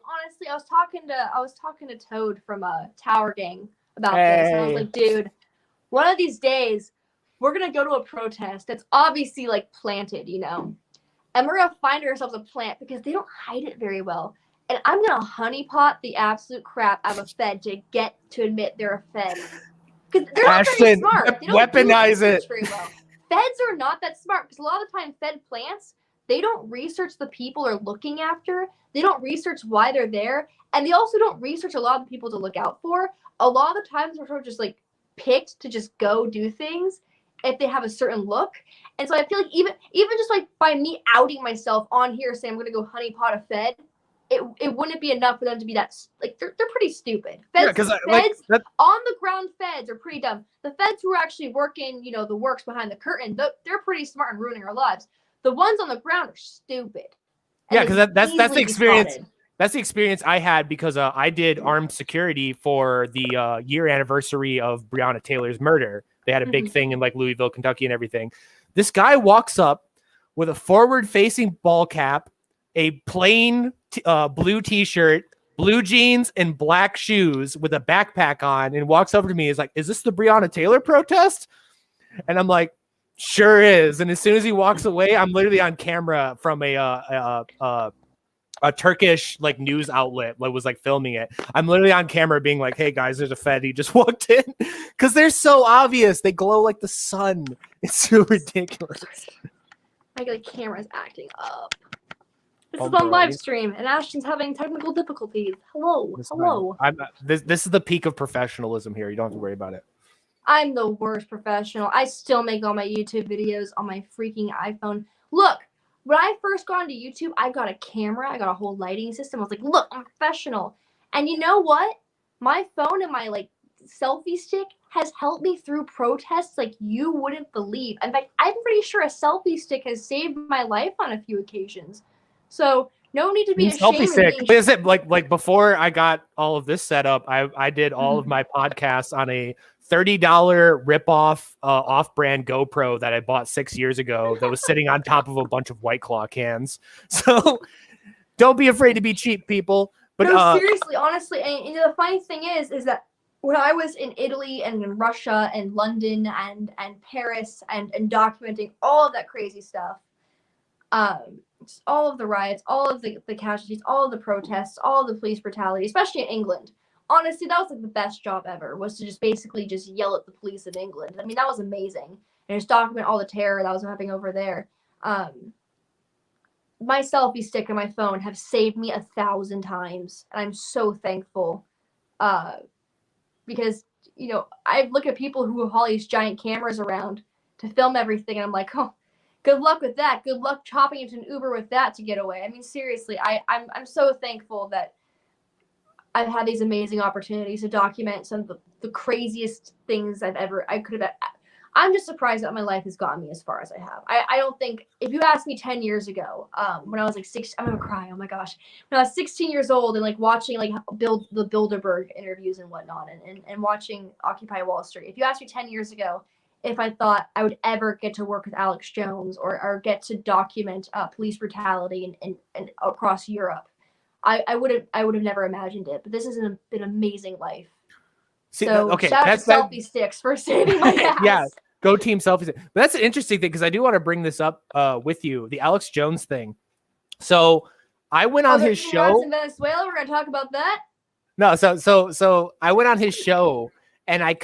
was talking to Toad from Tower Gang about this, and I was like, dude, one of these days we're gonna go to a protest that's obviously like planted, you know, and we're gonna find ourselves a plant because they don't hide it very well. And I'm gonna honeypot the absolute crap out of a Fed to get to admit they're a Fed. Because they're not very Ashton, smart. They don't weaponize it. very well. Feds are not that smart because a lot of the time Fed plants, they don't research the people they're looking after. They don't research why they're there. And they also don't research a lot of the people to look out for. A lot of the times we're sort of just like picked to just go do things if they have a certain look. And so I feel like even just like by me outing myself on here saying I'm going to go honeypot a Fed, it wouldn't be enough for them to be that like they're pretty stupid. Feds on the ground Feds are pretty dumb. The Feds who are actually working, you know, the works behind the curtain, they're pretty smart and ruining our lives. The ones on the ground are stupid. Yeah, because that's the experience. Spotted. That's the experience I had because I did armed security for the year anniversary of Breonna Taylor's murder. They had a big thing in like Louisville, Kentucky, and everything. This guy walks up with a forward-facing ball cap, a plain blue t-shirt, blue jeans, and black shoes with a backpack on, and walks over to me. He's like, "Is this the Breonna Taylor protest?" And I'm like, "Sure is." And as soon as he walks away, I'm literally on camera from a Turkish like news outlet that was like filming it. I'm literally on camera being like, "Hey guys, there's a Fed. He just walked in," because they're so obvious. They glow like the sun. It's so ridiculous. Like camera's acting up. This is on live stream, and Ashton's having technical difficulties. Hello. This is the peak of professionalism here. You don't have to worry about it. I'm the worst professional. I still make all my YouTube videos on my freaking iPhone. Look, when I first got into YouTube, I got a camera. I got a whole lighting system. I was like, look, I'm professional. And you know what? My phone and my like selfie stick has helped me through protests like you wouldn't believe. In fact, I'm pretty sure a selfie stick has saved my life on a few occasions. So no need to be ashamed. Selfie stick. Is it like before I got all of this set up? I did all of my podcasts on a $30 ripoff off-brand GoPro that I bought 6 years ago that was sitting on top of a bunch of White Claw cans. So don't be afraid to be cheap, people. But no, seriously, honestly, and the funny thing is that when I was in Italy and in Russia and London and Paris and documenting all of that crazy stuff, all of the riots, all of the casualties, all of the protests, all of the police brutality, especially in England. Honestly, that was like the best job ever, was to just basically just yell at the police in England. I mean, that was amazing. And just document all the terror that was happening over there. My selfie stick and my phone have saved me 1,000 times. And I'm so thankful. Because, you know, I look at people who haul these giant cameras around to film everything. And I'm like, oh, good luck with that. Good luck chopping into an Uber with that to get away. I mean, seriously, I'm so thankful that I've had these amazing opportunities to document some of the craziest things I could have. I'm just surprised that my life has gotten me as far as I have. I don't think, if you asked me 10 years ago, when I was like 6, I'm gonna cry, oh my gosh. When I was 16 years old and like watching like the Bilderberg interviews and whatnot and watching Occupy Wall Street. If you asked me 10 years ago if I thought I would ever get to work with Alex Jones or get to document police brutality and across Europe, I would have never imagined it. But this has been an amazing life. See, so okay, shout out to Selfie Sticks for saving my ass. Yeah, go Team Selfie Sticks. But that's an interesting thing because I do want to bring this up with you, the Alex Jones thing. So I went on his show in Venezuela. We're gonna talk about that. No, so I went on his show. And I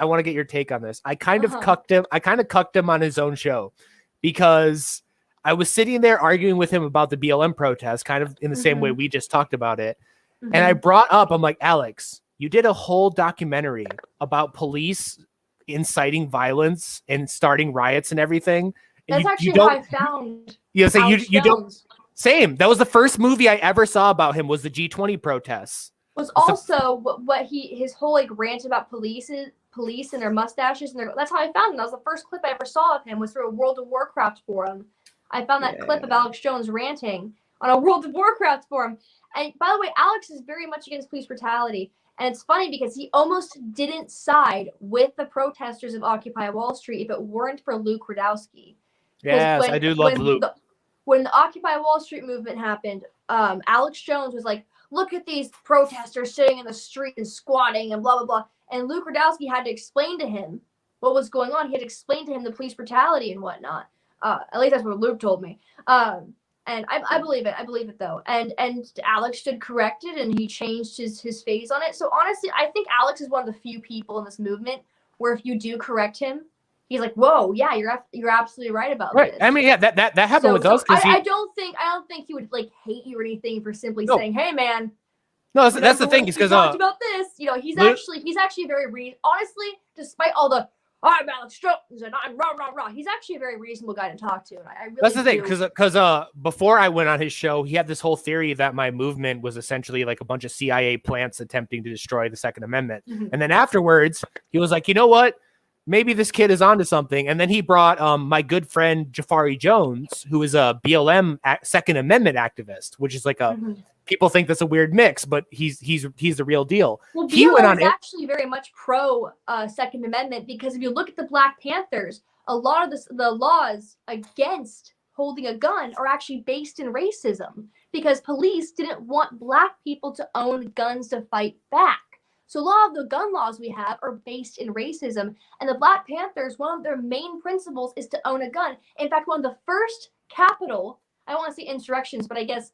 want to get your take on this. I kind of cucked him. I kind of cucked him on his own show because I was sitting there arguing with him about the BLM protest, kind of in the same way we just talked about it. And I brought up, I'm like, Alex, you did a whole documentary about police inciting violence and starting riots and everything. And that's actually how I found. You know, you don't. Same. That was the first movie I ever saw about him. Was the G20 protests. Was also what his whole like rant about police police and their mustaches, and that's how I found him. That was the first clip I ever saw of him, was through a World of Warcraft forum. I found that clip of Alex Jones ranting on a World of Warcraft forum. And by the way, Alex is very much against police brutality. And it's funny because he almost didn't side with the protesters of Occupy Wall Street if it weren't for Luke Rudkowski. Yes, I do love Luke. When the Occupy Wall Street movement happened, Alex Jones was like, look at these protesters sitting in the street and squatting and blah, blah, blah. And Luke Rudkowski had to explain to him what was going on. He had to explain to him the police brutality and whatnot. At least that's what Luke told me. And I believe it. I believe it, though. And Alex stood corrected, and he changed his phase on it. So, honestly, I think Alex is one of the few people in this movement where if you do correct him, he's like, whoa, yeah, you're absolutely right about this. I mean, yeah, that happened with us. I don't think he would, like, hate you or anything for simply saying, hey, man. No, that's the thing. Is because talked about this. You know, he's actually very honestly, despite all the I'm Alex Jones and I'm rah. He's actually a very reasonable guy to talk to. And I really that's the thing, because before I went on his show, he had this whole theory that my movement was essentially like a bunch of CIA plants attempting to destroy the Second Amendment. Mm-hmm. And then afterwards, he was like, you know what? Maybe this kid is onto something. And then he brought my good friend Jafari Jones, who is a BLM Second Amendment activist, which is like a people think that's a weird mix, but he's the real deal. Well, BLM is actually very much pro Second Amendment, because if you look at the Black Panthers, a lot of the laws against holding a gun are actually based in racism, because police didn't want Black people to own guns to fight back. So a lot of the gun laws we have are based in racism. And the Black Panthers, one of their main principles is to own a gun. In fact, one of the first Capitol, I don't want to say insurrections, but I guess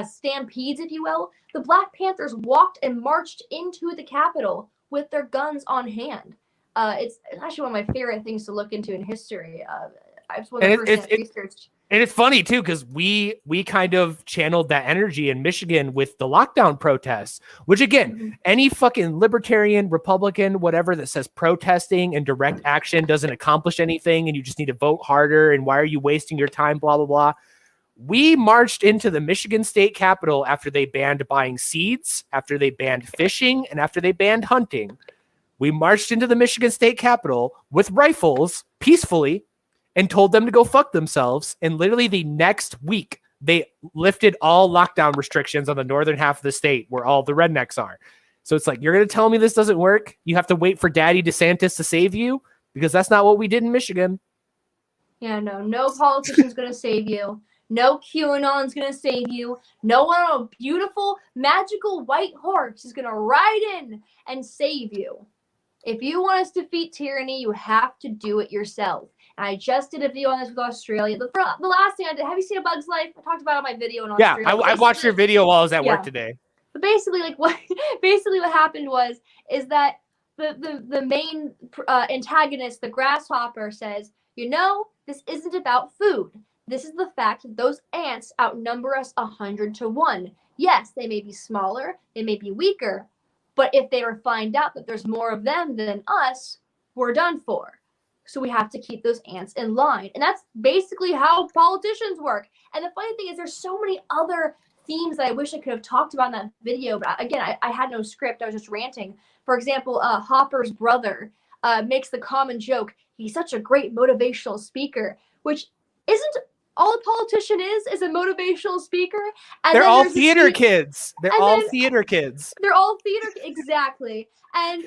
stampedes, if you will, the Black Panthers walked and marched into the Capitol with their guns on hand. It's actually one of my favorite things to look into in history. I was one of the first researched. And it's funny too, because we kind of channeled that energy in Michigan with the lockdown protests, which again, any fucking libertarian, Republican, whatever that says protesting and direct action doesn't accomplish anything and you just need to vote harder and why are you wasting your time, blah, blah, blah. We marched into the Michigan State Capitol after they banned buying seeds, after they banned fishing, and after they banned hunting. We marched into the Michigan State Capitol with rifles peacefully and told them to go fuck themselves. And literally the next week, they lifted all lockdown restrictions on the northern half of the state where all the rednecks are. So it's like, you're going to tell me this doesn't work? You have to wait for Daddy DeSantis to save you? Because that's not what we did in Michigan. Yeah, no politician's going to save you. No QAnon's going to save you. No one on a beautiful, magical white horse is going to ride in and save you. If you want us to defeat tyranny, you have to do it yourself. And I just did a video on this with Australia. The last thing I did, have you seen A Bug's Life? I talked about it on my video in Australia. Yeah, I watched your video while I was at work today. But basically, what happened is that the main antagonist, the grasshopper, says, this isn't about food. This is the fact that those ants outnumber us 100 to 1. Yes, they may be smaller, they may be weaker, but if they find out that there's more of them than us, we're done for. So we have to keep those ants in line. And that's basically how politicians work. And the funny thing is there's so many other themes that I wish I could have talked about in that video. But again, I had no script. I was just ranting. For example, Hopper's brother makes the common joke, he's such a great motivational speaker, which isn't all a politician is a motivational speaker. And they're all theater kids. They're all theater kids. They're all theater, exactly. And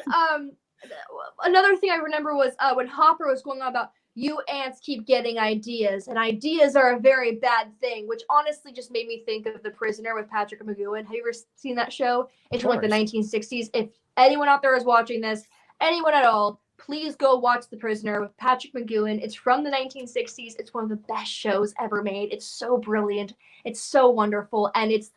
another thing I remember was when Hopper was going on about, you ants keep getting ideas, and ideas are a very bad thing, which honestly just made me think of The Prisoner with Patrick McGoohan. Have you ever seen that show? It's from like the 1960s. If anyone out there is watching this, anyone at all, please go watch The Prisoner with Patrick McGoohan. It's from the 1960s. It's one of the best shows ever made. It's so brilliant. It's so wonderful. And it's,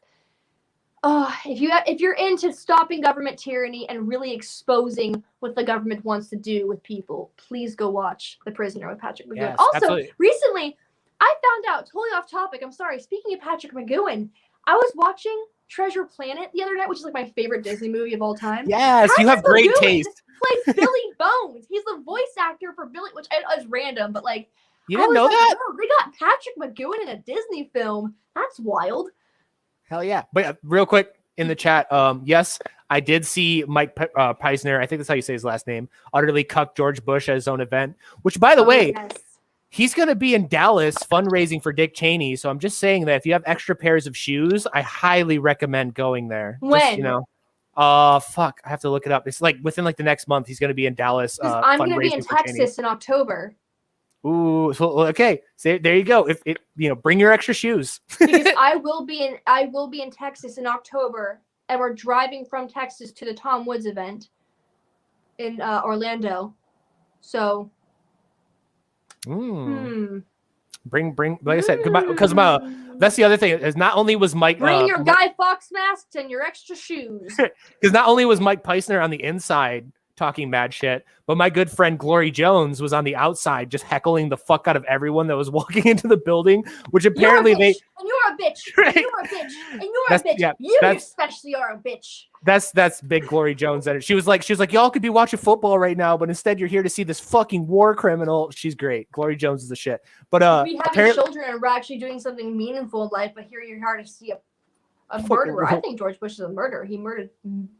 if you're into stopping government tyranny and really exposing what the government wants to do with people, please go watch The Prisoner with Patrick McGoohan. Yes, also, absolutely. Recently, I found out, totally off topic, I'm sorry, speaking of Patrick McGoohan, I was watching Treasure Planet the other night, which is like my favorite Disney movie of all time. Yes, Patrick you have great McGoohan taste. Plays Billy Bones. He's the voice actor for Billy, which is random, but like, you didn't know that? Oh, they got Patrick McGoohan in a Disney film. That's wild. Hell yeah. But real quick in the chat, yes, I did see Mike Peisner, I think that's how you say his last name, utterly cucked George Bush at his own event, which, by the way, yes. he's going to be in Dallas fundraising for Dick Cheney. So I'm just saying that if you have extra pairs of shoes, I highly recommend going there. When? Just, fuck, I have to look it up. It's like within like the next month, he's going to be in Dallas. I'm going to be in fundraising for Cheney. Texas in October. Ooh, so okay. So there you go. If it, bring your extra shoes. Because I will be in Texas in October, and we're driving from Texas to the Tom Woods event in Orlando. So bring like I said, because that's the other thing is not only was Mike bring your Guy Fawkes masks and your extra shoes. Because not only was Mike Peisner on the inside talking mad shit, but my good friend Glory Jones was on the outside just heckling the fuck out of everyone that was walking into the building, which apparently you're a bitch. Right. You're a bitch. And you're a bitch. Yeah, you especially are a bitch. That's big Glory Jones. And she was like, y'all could be watching football right now, but instead you're here to see this fucking war criminal. She's great. Glory Jones is the shit. But we having children and we're actually doing something meaningful in life, but here you're here to see a murderer. I think George Bush is a murderer. He murdered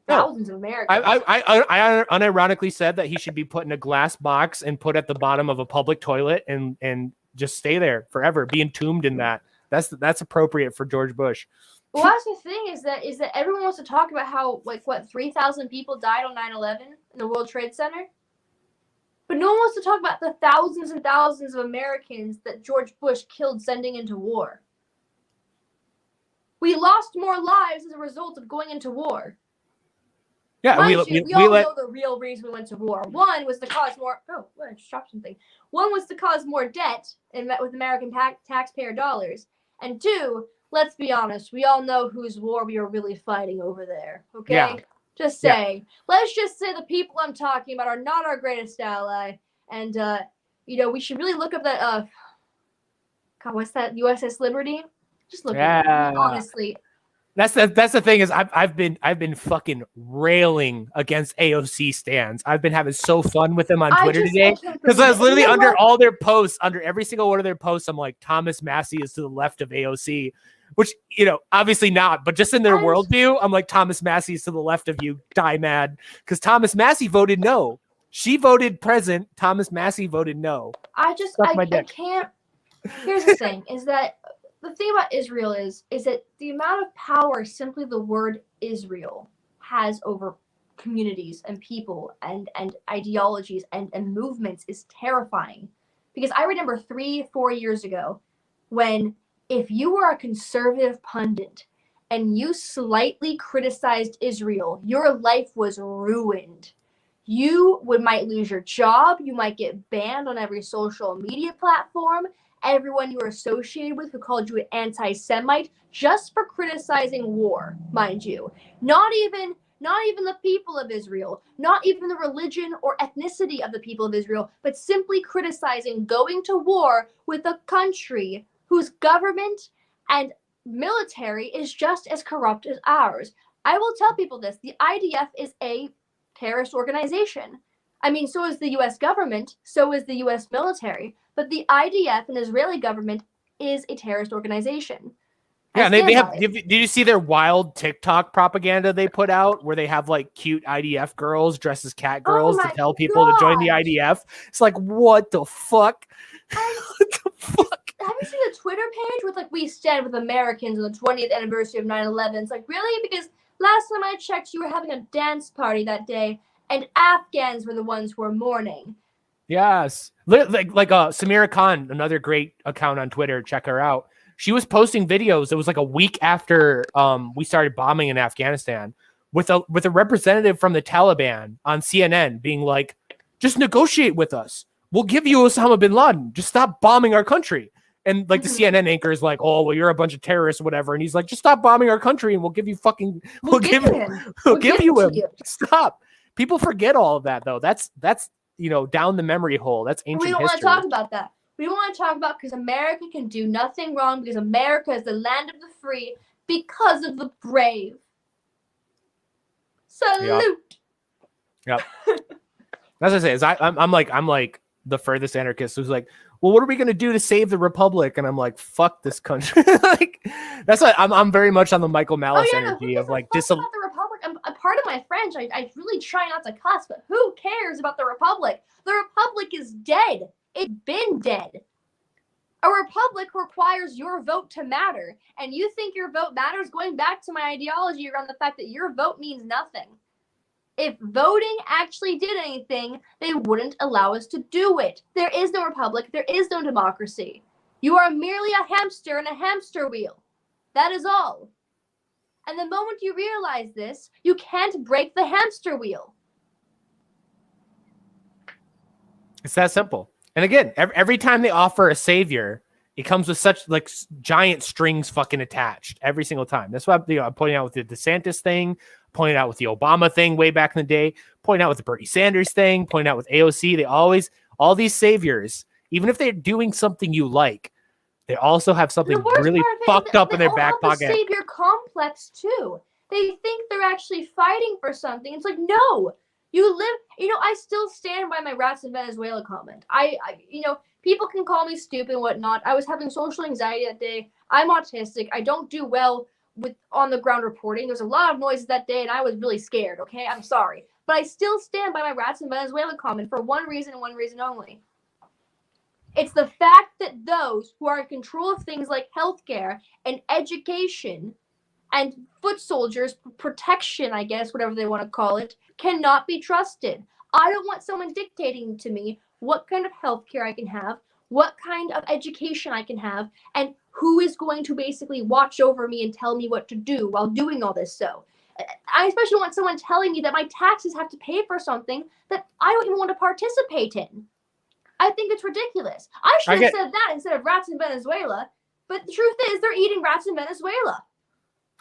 thousands of Americans. I unironically said that he should be put in a glass box and put at the bottom of a public toilet and just stay there forever, be entombed in that. That's appropriate for George Bush. Well, that's the thing is that everyone wants to talk about how 3,000 people died on 9/11 in the World Trade Center, but no one wants to talk about the thousands and thousands of Americans that George Bush killed sending into war. We lost more lives as a result of going into war. Yeah, we all know the real reason we went to war. One was to cause more. Oh, I just dropped something. One was to cause more debt with American taxpayer dollars, and two, let's be honest, we all know whose war we are really fighting over there. Okay, yeah. Just saying. Yeah. Let's just say the people I'm talking about are not our greatest ally, and we should really look up that. God, what's that? USS Liberty. Just look at it, honestly. That's the thing is I've been fucking railing against AOC stands. I've been having so fun with them on Twitter today because I was literally under all their posts, under every single one of their posts. I'm like, Thomas Massey is to the left of AOC, which obviously not, but just in their worldview, I'm like, Thomas Massey is to the left of you, die mad, because Thomas Massey voted no. She voted present. Thomas Massey voted no. I can't. Here's the thing: is that. The thing about Israel is that the amount of power simply the word Israel has over communities and people and ideologies and movements is terrifying. Because I remember 3-4 years ago when if you were a conservative pundit and you slightly criticized Israel, your life was ruined. You might lose your job. You might get banned on every social media platform. Everyone you were associated with who called you an anti-Semite just for criticizing war, mind you. Not even the people of Israel, not even the religion or ethnicity of the people of Israel, but simply criticizing going to war with a country whose government and military is just as corrupt as ours. I will tell people this. The IDF is a terrorist organization. I mean, so is the U.S. government, so is the U.S. military, but the IDF and Israeli government is a terrorist organization. Yeah, and they have. Did you see their wild TikTok propaganda they put out, where they have like cute IDF girls dressed as cat girls to tell people to join the IDF? It's like, what the fuck? What the fuck? Have you seen the Twitter page with we stand with Americans on the 20th anniversary of 9/11? It's like, really? Because last time I checked, you were having a dance party that day. And Afghans were the ones who were mourning. Yes. Like Samira Khan, another great account on Twitter. Check her out. She was posting videos. It was like a week after we started bombing in Afghanistan with a representative from the Taliban on CNN being like, just negotiate with us. We'll give you Osama bin Laden. Just stop bombing our country. And the CNN anchor is like, oh, well, you're a bunch of terrorists or whatever. And he's like, just stop bombing our country and we'll give you we'll give you him. Stop. People forget all of that, though. That's down the memory hole. That's ancient history. We don't want to talk about that. We don't want to talk about because America can do nothing wrong because America is the land of the free because of the brave. Salute. Yep. As I say, I'm like the furthest anarchist who's like, well, what are we gonna do to save the republic? And I'm like, fuck this country. That's why I'm very much on the Michael Malice energy of like about the republic. a part of my French. I really try not to cuss, but who cares about the Republic? The Republic is dead. It's been dead. A republic requires your vote to matter. And you think your vote matters? Going back to my ideology around the fact that your vote means nothing. If voting actually did anything, they wouldn't allow us to do it. There is no republic. There is no democracy. You are merely a hamster in a hamster wheel. That is all. And the moment you realize this, you can't break the hamster wheel. It's that simple. And again, every time they offer a savior, it comes with such like giant strings fucking attached every single time. That's why I'm pointing out with the DeSantis thing, pointing out with the Obama thing way back in the day, pointing out with the Bernie Sanders thing, pointing out with AOC. They always, all these saviors, even if they're doing something you like, they also have something really fucked up in their back pocket. They have a savior complex too. They think they're actually fighting for something. It's like, no. I still stand by my rats in Venezuela comment. People can call me stupid and whatnot. I was having social anxiety that day. I'm autistic. I don't do well with on-the-ground reporting. There was a lot of noises that day, and I was really scared, okay? I'm sorry. But I still stand by my rats in Venezuela comment for one reason and one reason only. It's the fact that those who are in control of things like healthcare and education and foot soldiers, protection, I guess, whatever they want to call it, cannot be trusted. I don't want someone dictating to me what kind of healthcare I can have, what kind of education I can have, and who is going to basically watch over me and tell me what to do while doing all this. So I especially want someone telling me that my taxes have to pay for something that I don't even want to participate in. I think it's ridiculous. I should have said that instead of rats in Venezuela, but the truth is they're eating rats in Venezuela.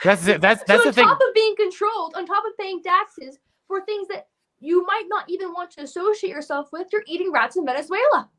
That's it. That's so the thing. On top of being controlled, on top of paying taxes for things that you might not even want to associate yourself with, you're eating rats in Venezuela.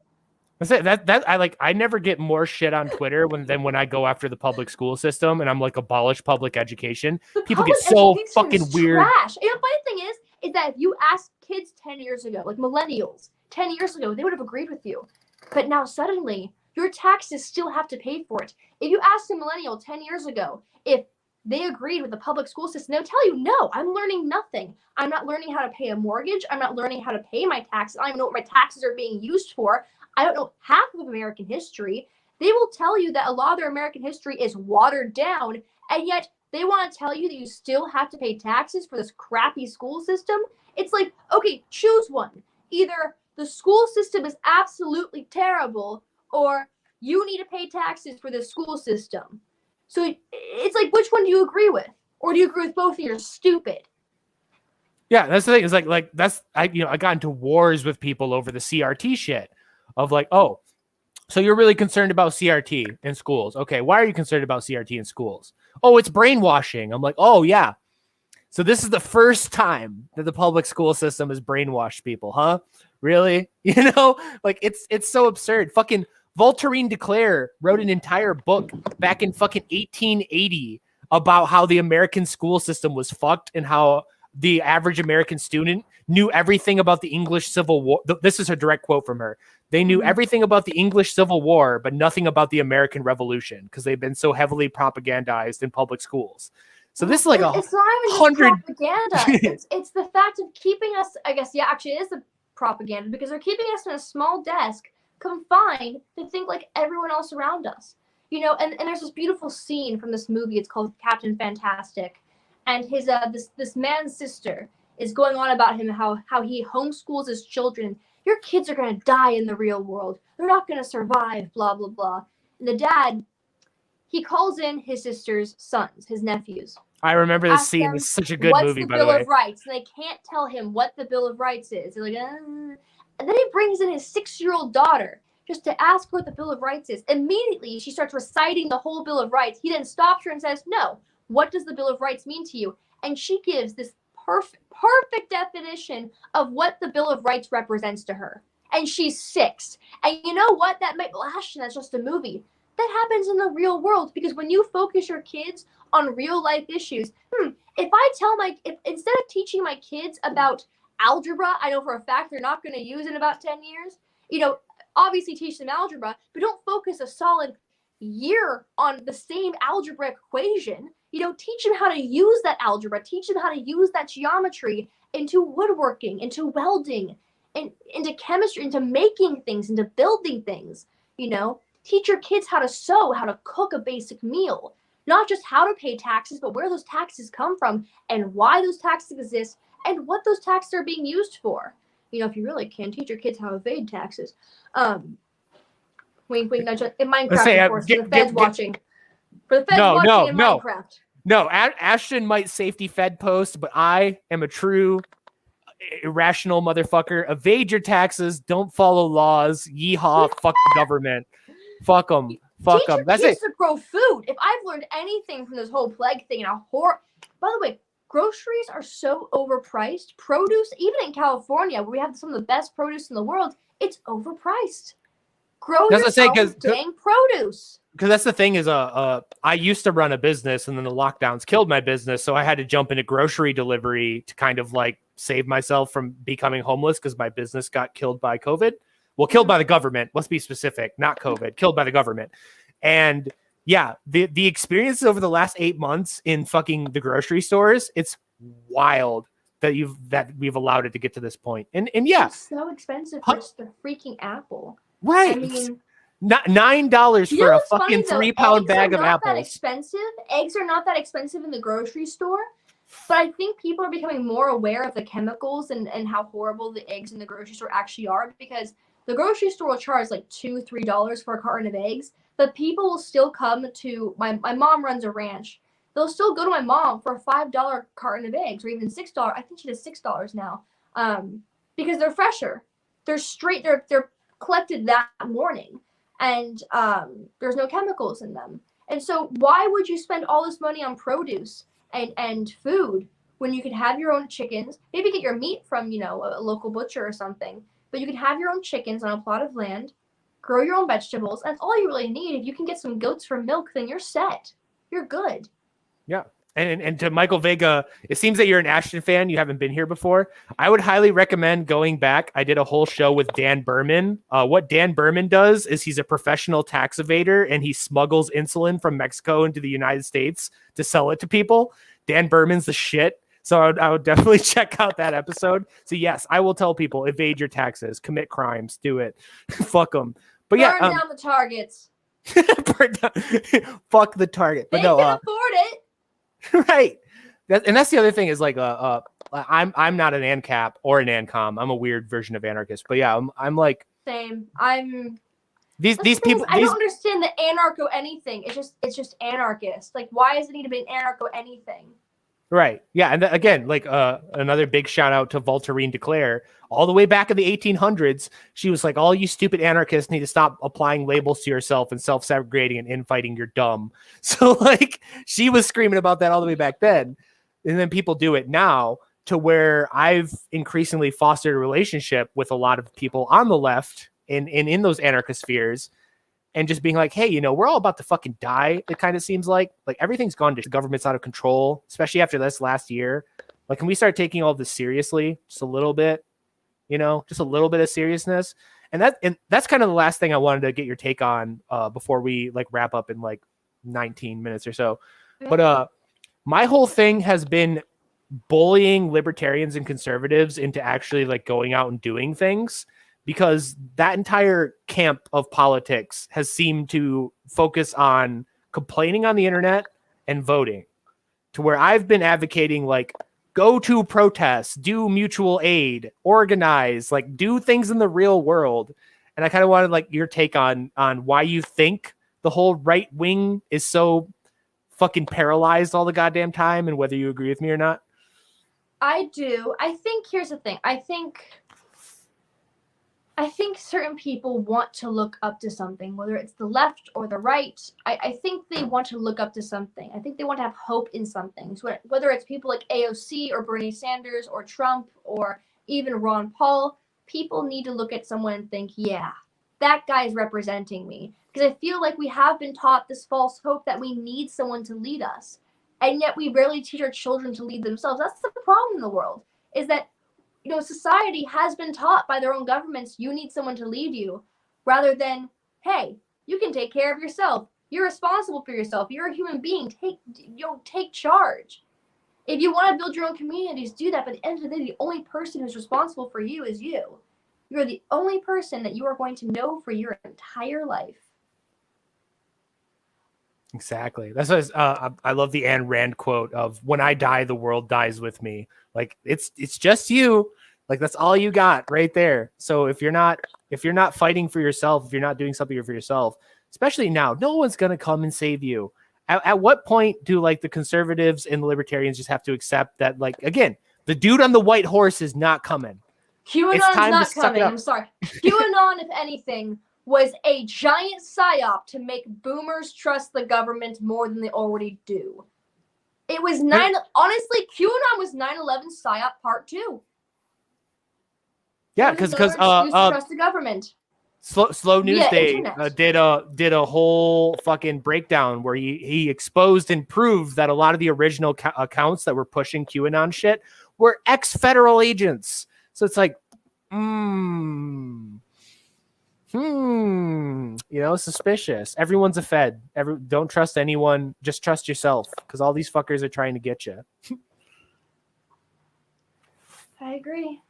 That's it. I never get more shit on Twitter than when I go after the public school system and I'm like, abolish public education. People get so fucking weird. Trash. And the funny thing is that if you ask kids 10 years ago, like millennials, 10 years ago, they would have agreed with you. But now suddenly, your taxes still have to pay for it. If you asked a millennial 10 years ago if they agreed with the public school system, they'll tell you, no, I'm learning nothing. I'm not learning how to pay a mortgage. I'm not learning how to pay my taxes. I don't even know what my taxes are being used for. I don't know half of American history. They will tell you that a lot of their American history is watered down, and yet they want to tell you that you still have to pay taxes for this crappy school system. It's like, okay, choose one. Either the school system is absolutely terrible, or you need to pay taxes for the school system. So it's like, which one do you agree with? Or do you agree with both and you're stupid? Yeah, that's the thing. It's like I got into wars with people over the CRT shit of like, oh, so you're really concerned about CRT in schools. Okay, why are you concerned about CRT in schools? Oh, it's brainwashing. I'm like, oh, yeah. So this is the first time that the public school system has brainwashed people, huh? Really? Like it's so absurd. Fucking Voltairine de Cleyre wrote an entire book back in fucking 1880 about how the American school system was fucked and how the average American student knew everything about the English Civil War. This is a direct quote from her. They knew everything about the English Civil War, but nothing about the American Revolution because they've been so heavily propagandized in public schools. So this is like it's not even just propaganda. it's the fact of keeping us, I guess, yeah, actually it is the propaganda because they're keeping us in a small desk confined to think like everyone else around us. And there's this beautiful scene from this movie. It's called Captain Fantastic. And his this man's sister is going on about him, how he homeschools his children. Your kids are going to die in the real world. They're not going to survive, blah, blah, blah. And the dad, he calls in his sister's sons, his nephews. I remember this scene. It's such a good movie, by the way. What's the Bill of Rights? And they can't tell him what the Bill of Rights is. They're like, And then he brings in his 6-year-old daughter just to ask her what the Bill of Rights is. Immediately, she starts reciting the whole Bill of Rights. He then stops her and says, no, what does the Bill of Rights mean to you? And she gives this perfect definition of what the Bill of Rights represents to her. And she's 6. And you know what? That might, Ashton, that's just a movie. That happens in the real world because when you focus your kids on real life issues, if I tell if instead of teaching my kids about algebra, I know for a fact they're not going to use in about 10 years, obviously teach them algebra, but don't focus a solid year on the same algebra equation. teach them how to use that algebra, teach them how to use that geometry into woodworking, into welding, and into chemistry, into making things, into building things. Teach your kids how to sew, how to cook a basic meal, not just how to pay taxes, but where those taxes come from and why those taxes exist and what those taxes are being used for. If you really can, teach your kids how to evade taxes. Wink, wink, nudge. In Minecraft, of course, for the feds watching. For the feds watching in Minecraft. No, Ashton might safety Fed post, but I am a true irrational motherfucker. Evade your taxes. Don't follow laws. Yeehaw. Fuck the government. Fuck them. Fuck them. That's kids it. To grow food. If I've learned anything from this whole plague thing, by the way, groceries are so overpriced. Produce, even in California, where we have some of the best produce in the world, it's overpriced. Grow yourself dang produce. Because that's the thing is, I used to run a business, and then the lockdowns killed my business, so I had to jump into grocery delivery to kind of like save myself from becoming homeless because my business got killed by COVID. Well, killed by the government. Let's be specific, not COVID. Killed by the government. And yeah, the experience over the last 8 months in fucking the grocery stores, it's wild that we've allowed it to get to this point. And yeah, it's so expensive for just the freaking apple. Right. I mean, $9 for a fucking 3-pound bag of apples. That expensive. Eggs are not that expensive in the grocery store, but I think people are becoming more aware of the chemicals and how horrible the eggs in the grocery store actually are, because the grocery store will charge like $2-3 for a carton of eggs, but people will still come to my mom runs a ranch. They'll still go to my mom for a $5 carton of eggs, or even $6. I think she does $6 now, because they're fresher. They're straight. They're collected that morning, and there's no chemicals in them. And so why would you spend all this money on produce and food when you could have your own chickens, maybe get your meat from a local butcher or something, but you can have your own chickens on a plot of land, grow your own vegetables. That's all you really need. If you can get some goats for milk, then you're set. You're good. Yeah. And to Michael Vega, it seems that you're an Ashton fan. You haven't been here before. I would highly recommend going back. I did a whole show with Dan Berman. What Dan Berman does is he's a professional tax evader, and he smuggles insulin from Mexico into the United States to sell it to people. Dan Berman's the shit. So I would definitely check out that episode. So yes, I will tell people, evade your taxes, commit crimes, do it. Fuck them. But burn down the targets. Fuck the target. But they can afford it. Right. And that's the other thing is like I'm not an ANCAP or an ANCOM. I'm a weird version of anarchist. But yeah, I'm like same. These people. I don't understand the anarcho anything. It's just anarchist. Like, why does it need to be an anarcho anything? Right. Yeah. And again, like another big shout out to Voltairine de Cleyre. All the way back in the 1800s, she was like, all you stupid anarchists need to stop applying labels to yourself and self-segregating and infighting. You're dumb. So like she was screaming about that all the way back then. And then people do it now, to where I've increasingly fostered a relationship with a lot of people on the left and in those anarchist spheres, and just being like, hey, we're all about to fucking die. It kind of seems like everything's gone to the government's out of control, especially after this last year. Like, can we start taking all this seriously? Just a little bit, just a little bit of seriousness. And that's kind of the last thing I wanted to get your take on before we like wrap up in like 19 minutes or so. But my whole thing has been bullying libertarians and conservatives into actually like going out and doing things, because that entire camp of politics has seemed to focus on complaining on the internet and voting, to where I've been advocating like, go to protests, do mutual aid, organize, like do things in the real world. And I kind of wanted like your take on why you think the whole right wing is so fucking paralyzed all the goddamn time, and whether you agree with me or not. I do. I think here's the thing. I think certain people want to look up to something, whether it's the left or the right. I think they want to look up to something. I think they want to have hope in something. So whether it's people like AOC or Bernie Sanders or Trump or even Ron Paul, people need to look at someone and think, yeah, that guy's representing me. Because I feel like we have been taught this false hope that we need someone to lead us. And yet we rarely teach our children to lead themselves. That's the problem in the world, is that society has been taught by their own governments, you need someone to lead you, rather than, hey, you can take care of yourself. You're responsible for yourself. You're a human being. Take charge. If you want to build your own communities, do that. But at the end of the day, the only person who's responsible for you is you. You're the only person that you are going to know for your entire life. Exactly. That's what I love the Ayn Rand quote of "When I die, the world dies with me." Like it's just you. Like that's all you got right there. So if you're not fighting for yourself, if you're not doing something for yourself, especially now, no one's gonna come and save you. At what point do like the conservatives and the libertarians just have to accept that, like, again, the dude on the white horse is not coming? QAnon's not coming. I'm sorry. QAnon, if anything, was a giant psyop to make boomers trust the government more than they already do. It was honestly, QAnon was 9/11 psyop part 2. Yeah, because trust the government. Slow News Day internet. did a whole fucking breakdown where he exposed and proved that a lot of the original accounts that were pushing QAnon shit were ex-federal agents. So it's like, suspicious. Everyone's a Fed. Don't trust anyone. Just trust yourself, because all these fuckers are trying to get you. I agree.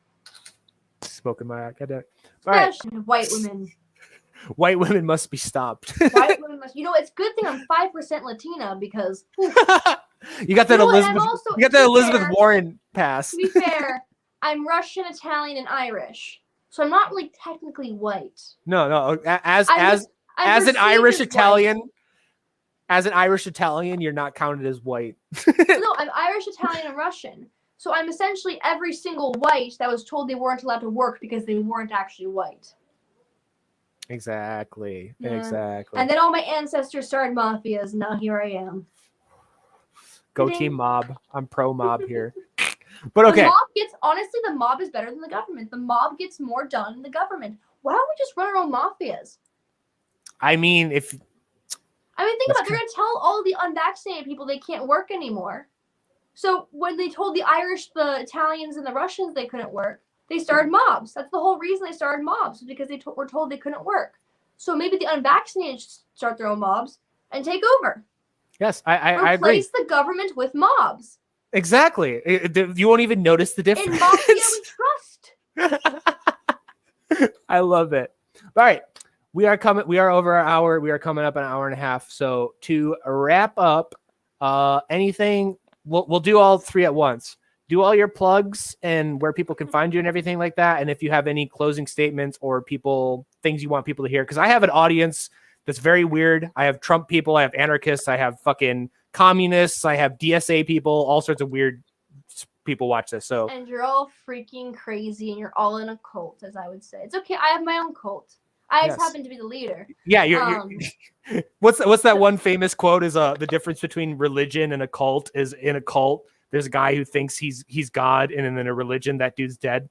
Smoking my academic. Especially white women. White women must be stopped. White women must. It's a good thing I'm 5% Latina because you got that Elizabeth Warren pass. To be fair, I'm Russian, Italian, and Irish, so I'm not really technically white. No. As an Irish Italian, you're not counted as white. No, I'm Irish, Italian, and Russian. So I'm essentially every single white that was told they weren't allowed to work because they weren't actually white. Exactly. Yeah. Exactly. And then all my ancestors started mafias, and now here I am. Go team mob. I'm pro mob here. But okay. The mob is better than the government. The mob gets more done than the government. Why don't we just run our own mafias? I mean, think about it. They're going to tell all the unvaccinated people they can't work anymore. So when they told the Irish, the Italians, and the Russians they couldn't work, they started mobs. That's the whole reason they started mobs, was because they were told they couldn't work. So maybe the unvaccinated should start their own mobs and take over. Yes, I agree. Replace the government with mobs. Exactly. You won't even notice the difference. In mafia we trust. I love it. All right. We are over our hour. We are coming up an hour and a half. So to wrap up, anything... We'll do all three at once. Do all your plugs and where people can find you and everything like that. And if you have any closing statements or things you want people to hear, because I have an audience that's very weird. I have Trump people, I have anarchists, I have fucking communists, I have DSA people, all sorts of weird people watch this. So and you're all freaking crazy, and you're all in a cult, as I would say. It's okay. I have my own cult. I just happen to be the leader. Yeah, you're what's that one famous quote is the difference between religion and a cult is in a cult there's a guy who thinks he's God, and in a religion that dude's dead.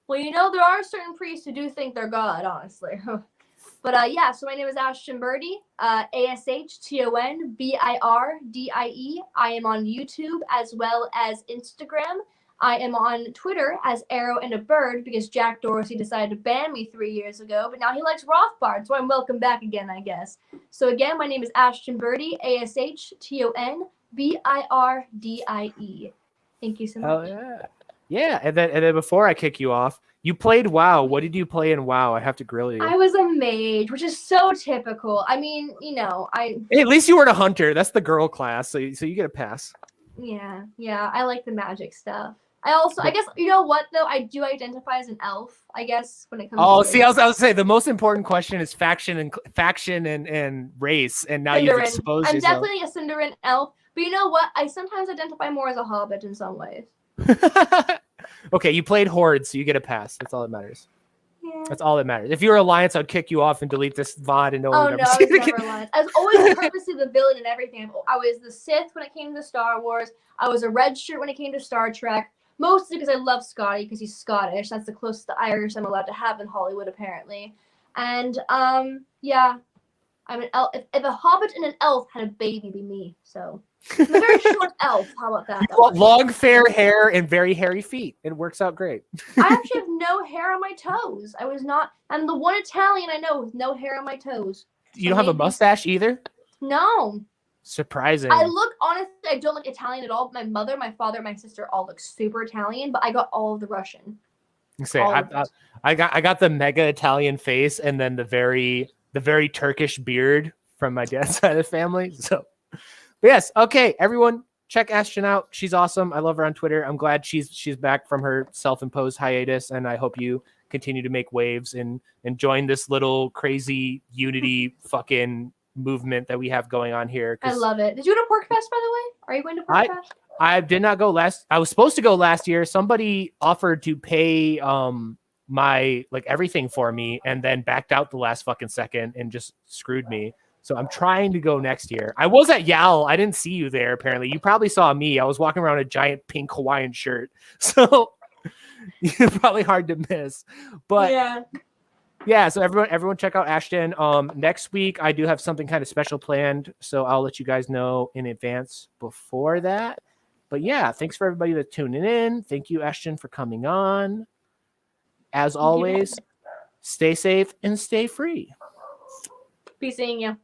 Well, there are certain priests who do think they're God, honestly. But so my name is Ashton Birdie, ASHTONBIRDIE. I am on YouTube as well as Instagram. I am on Twitter as Arrow and a Bird because Jack Dorsey decided to ban me 3 years ago, but now he likes Rothbard, so I'm welcome back again, I guess. So again, my name is Ashton Birdie, ASHTONBIRDIE. Thank you so much. Oh yeah. Yeah, and then before I kick you off, you played WoW. What did you play in WoW? I have to grill you. I was a mage, which is so typical. I mean, Hey, at least you weren't a hunter. That's the girl class, so you get a pass. Yeah, I like the magic stuff. I guess, you know what, though? I do identify as an elf, I guess, when it comes to... I was say, the most important question is faction and race, and now you've exposed yourself. I'm definitely a Cinderin elf, but you know what? I sometimes identify more as a hobbit in some ways. Okay, you played Horde, so you get a pass. That's all that matters. Yeah. That's all that matters. If you were Alliance, I'd kick you off and delete this VOD and no one would ever see it again. Never Alliance. I was always purposely the villain and everything. I was the Sith when it came to Star Wars. I was a red shirt when it came to Star Trek. Mostly because I love Scotty because he's Scottish. That's the closest to Irish I'm allowed to have in Hollywood, apparently. And I'm an elf. If a hobbit and an elf had a baby, it'd be me. So I'm a very short elf. How about that? Long fair hair and very hairy feet. It works out great. I actually have no hair on my toes. I'm the one Italian I know with no hair on my toes. You don't have a mustache either? No. Surprising. Honestly, I don't look Italian at all. My mother, my father, my sister all look super Italian, but I got all of the Russian. I got the mega Italian face and then the very Turkish beard from my dad's side of the family. So, but yes, okay, everyone, check Ashton out. She's awesome. I love her on Twitter. I'm glad she's back from her self-imposed hiatus, and I hope you continue to make waves and join this little crazy unity fucking movement that we have going on here. I love it. Did you go to Pork Fest, by the way? Are you going to Pork Fest? I did not go I was supposed to go last year. Somebody offered to pay my everything for me and then backed out the last fucking second and just screwed me. So I'm trying to go next year. I was at Yal. I didn't see you there, apparently. You probably saw me. I was walking around in a giant pink Hawaiian shirt. So probably hard to miss. But yeah, so everyone check out Ashton. Next week I do have something kind of special planned, so I'll let you guys know in advance before that. But yeah, thanks for everybody that's tuning in. Thank you, Ashton, for coming on. As always, stay safe and stay free. Be seeing you.